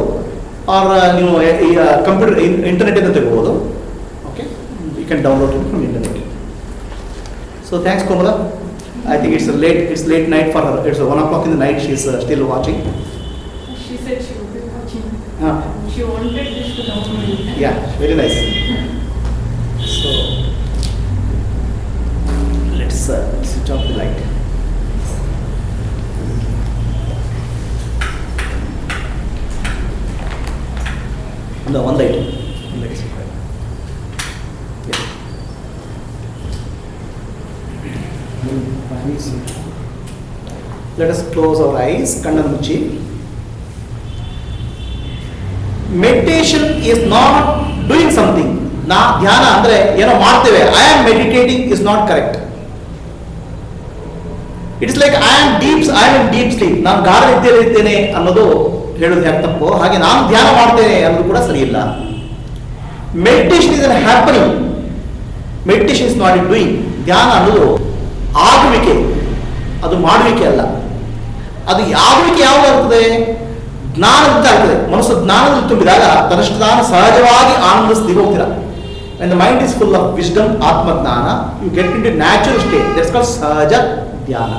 R ನೀವು computer ಇಂಟರ್ನೆಟಿಂದ ತಗೋಬೋದು. Okay, you can download it from internet. So thanks Komala. I think it's late night for her. It's 1 o'clock in the night. She is still watching. She said she would be watching. Ah. She wanted this to download it. Yeah, very nice. So let's switch off the light. One light. Yeah. please. Let us close our eyes. Kannanu muಚ್ಚಿ. Meditation is not doing something. ಧ್ಯಾನ ಅಂದ್ರೆ ಏನೋ ಮಾಡ್ತೇವೆ. I am meditating is not correct. It is like I am in deep sleep. ನಾನು ಗಾಢ ನಿದ್ದೆಯಲ್ಲಿ ಇದ್ದೇನೆ ಅನ್ನೋದು ಹೇಳೋದು ಯಾಕೆ ತಪ್ಪು. ಹಾಗೆ ನಾನು ಧ್ಯಾನ ಮಾಡ್ತೇನೆ ಅನ್ನೋದು ಕೂಡ ಸರಿ ಇಲ್ಲ. Meditation is happening. Meditation is not it doing. ಧ್ಯಾನ ಅನ್ನೋದು ಆಗುವಿಕೆ, ಅದು ಮಾಡುವಿಕೆ ಅಲ್ಲ. ಅದು ಆಗುವಿಕೆ ಯಾವಾಗ ಆಗ್ತದೆ? ಜ್ಞಾನದಿಂದ ಆಗ್ತದೆ. ಮನಸ್ಸು ಜ್ಞಾನದಲ್ಲಿ ತುಂಬಿದಾಗ ತನ್ನಷ್ಟು ತಾನು ಸಹಜವಾಗಿ ಆನಂದಿಸ್ತಿ ಹೋಗ್ತೀರ. When the mind is full of wisdom, Atma Jnana, you get into natural state. That's called Sahaja Dhyana.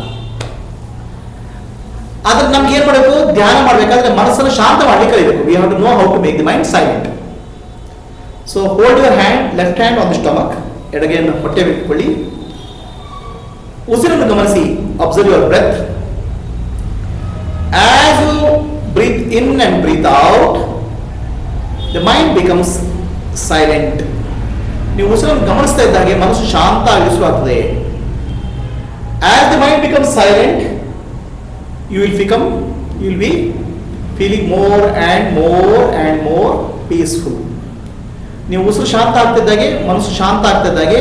ಆದ್ರೆ ನಮ್ಗೆ ಏನ್ ಮಾಡಬೇಕು? ಧ್ಯಾನ ಮಾಡಬೇಕಾದ್ರೆ ಮನಸ್ಸನ್ನು ಶಾಂತ ಮಾಡಲಿಕ್ಕೆ ಕಲಿಬೇಕು. We have to know how to make the mind silent. So hold your hand, left hand on the stomach, ಎಡಗೈಯನ್ನು ಹೊಟ್ಟೆ ಬಿಟ್ಕೊಳ್ಳಿ. ಉಸಿರನ್ನು ಗಮನಿಸಿ. Observe your breath. As you breathe in and breathe out, the mind becomes silent. ನೀವು ಉಸಿರನ್ನು ಗಮನಿಸ್ತಾ ಇದ್ದಾಗೆ ಮನಸ್ಸು ಶಾಂತ ಆಗಿ ಶುರುವಾಗ್ತದೆ. As the mind becomes silent, you will be feeling more and more peaceful. ನೀವು ಉಸಿರು ಶಾಂತ ಆಗ್ತಿದ್ದಾಗೆ, ಮನಸ್ಸು ಶಾಂತ ಆಗ್ತಿದ್ದಾಗೆ,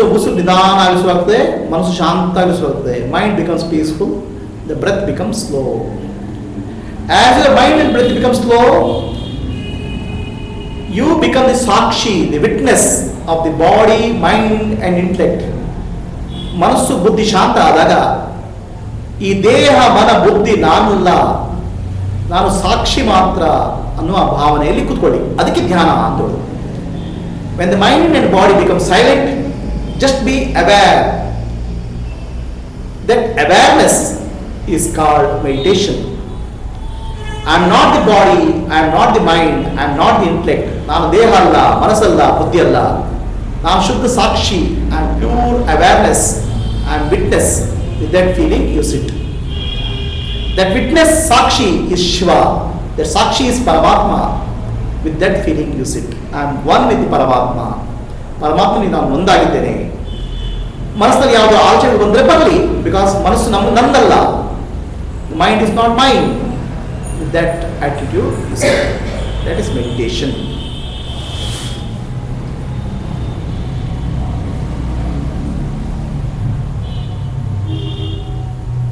ಉಸಿರು ನಿಧಾನವಾಗಿ ಶುರುವಾಗ್ತದೆ, ಮನಸ್ಸು ಶಾಂತ ಆಗಿ ಶುರುವಾಗ್ತದೆ. Mind becomes peaceful, the breath becomes slow. As your mind and breath become slow, you become the sakshi, the witness of the body, mind and intellect. ಮನಸ್ಸು ಬುದ್ಧಿ ಶಾಂತ ಆದಾಗ ಈ ದೇಹ ಮನ ಬುದ್ಧಿ ನಾನಲ್ಲ, ನಾನು ಸಾಕ್ಷಿ ಮಾತ್ರ ಅನ್ನುವ ಭಾವನೆಯಲ್ಲಿ ಕೂತ್ಕೊಳ್ಳಿ. ಅದಕ್ಕೆ ಧ್ಯಾನ ಅಂತ ಹೇಳೋದು. When the mind and body become silent, just be aware. That awareness is called meditation. I am not the body, I am not the mind, I am not the intellect. ನಾನು ದೇಹ ಅಲ್ಲ, ಮನಸ್ಸಲ್ಲ, ಬುದ್ಧಿ ಅಲ್ಲ. ನಾನು ಶುದ್ಧ ಸಾಕ್ಷಿ. I am pure awareness. I am witness. With that feeling you sit. That witness sakshi is Shiva. That sakshi is Paramatma. With that feeling you sit. I am one with the Paramatma. ಪರಮಾತ್ಮನಿಗೆ ನಾನು ಒಂದಾಗಿದ್ದೇನೆ. ಮನಸ್ಸಿನಲ್ಲಿ ಯಾವುದೋ ಆಲೋಚನೆ ಬಂದರೆ ಬರಲಿ, because ಮನಸ್ಸು ನಂದಲ್ಲ. Mind is not mine. With that attitude, that is meditation.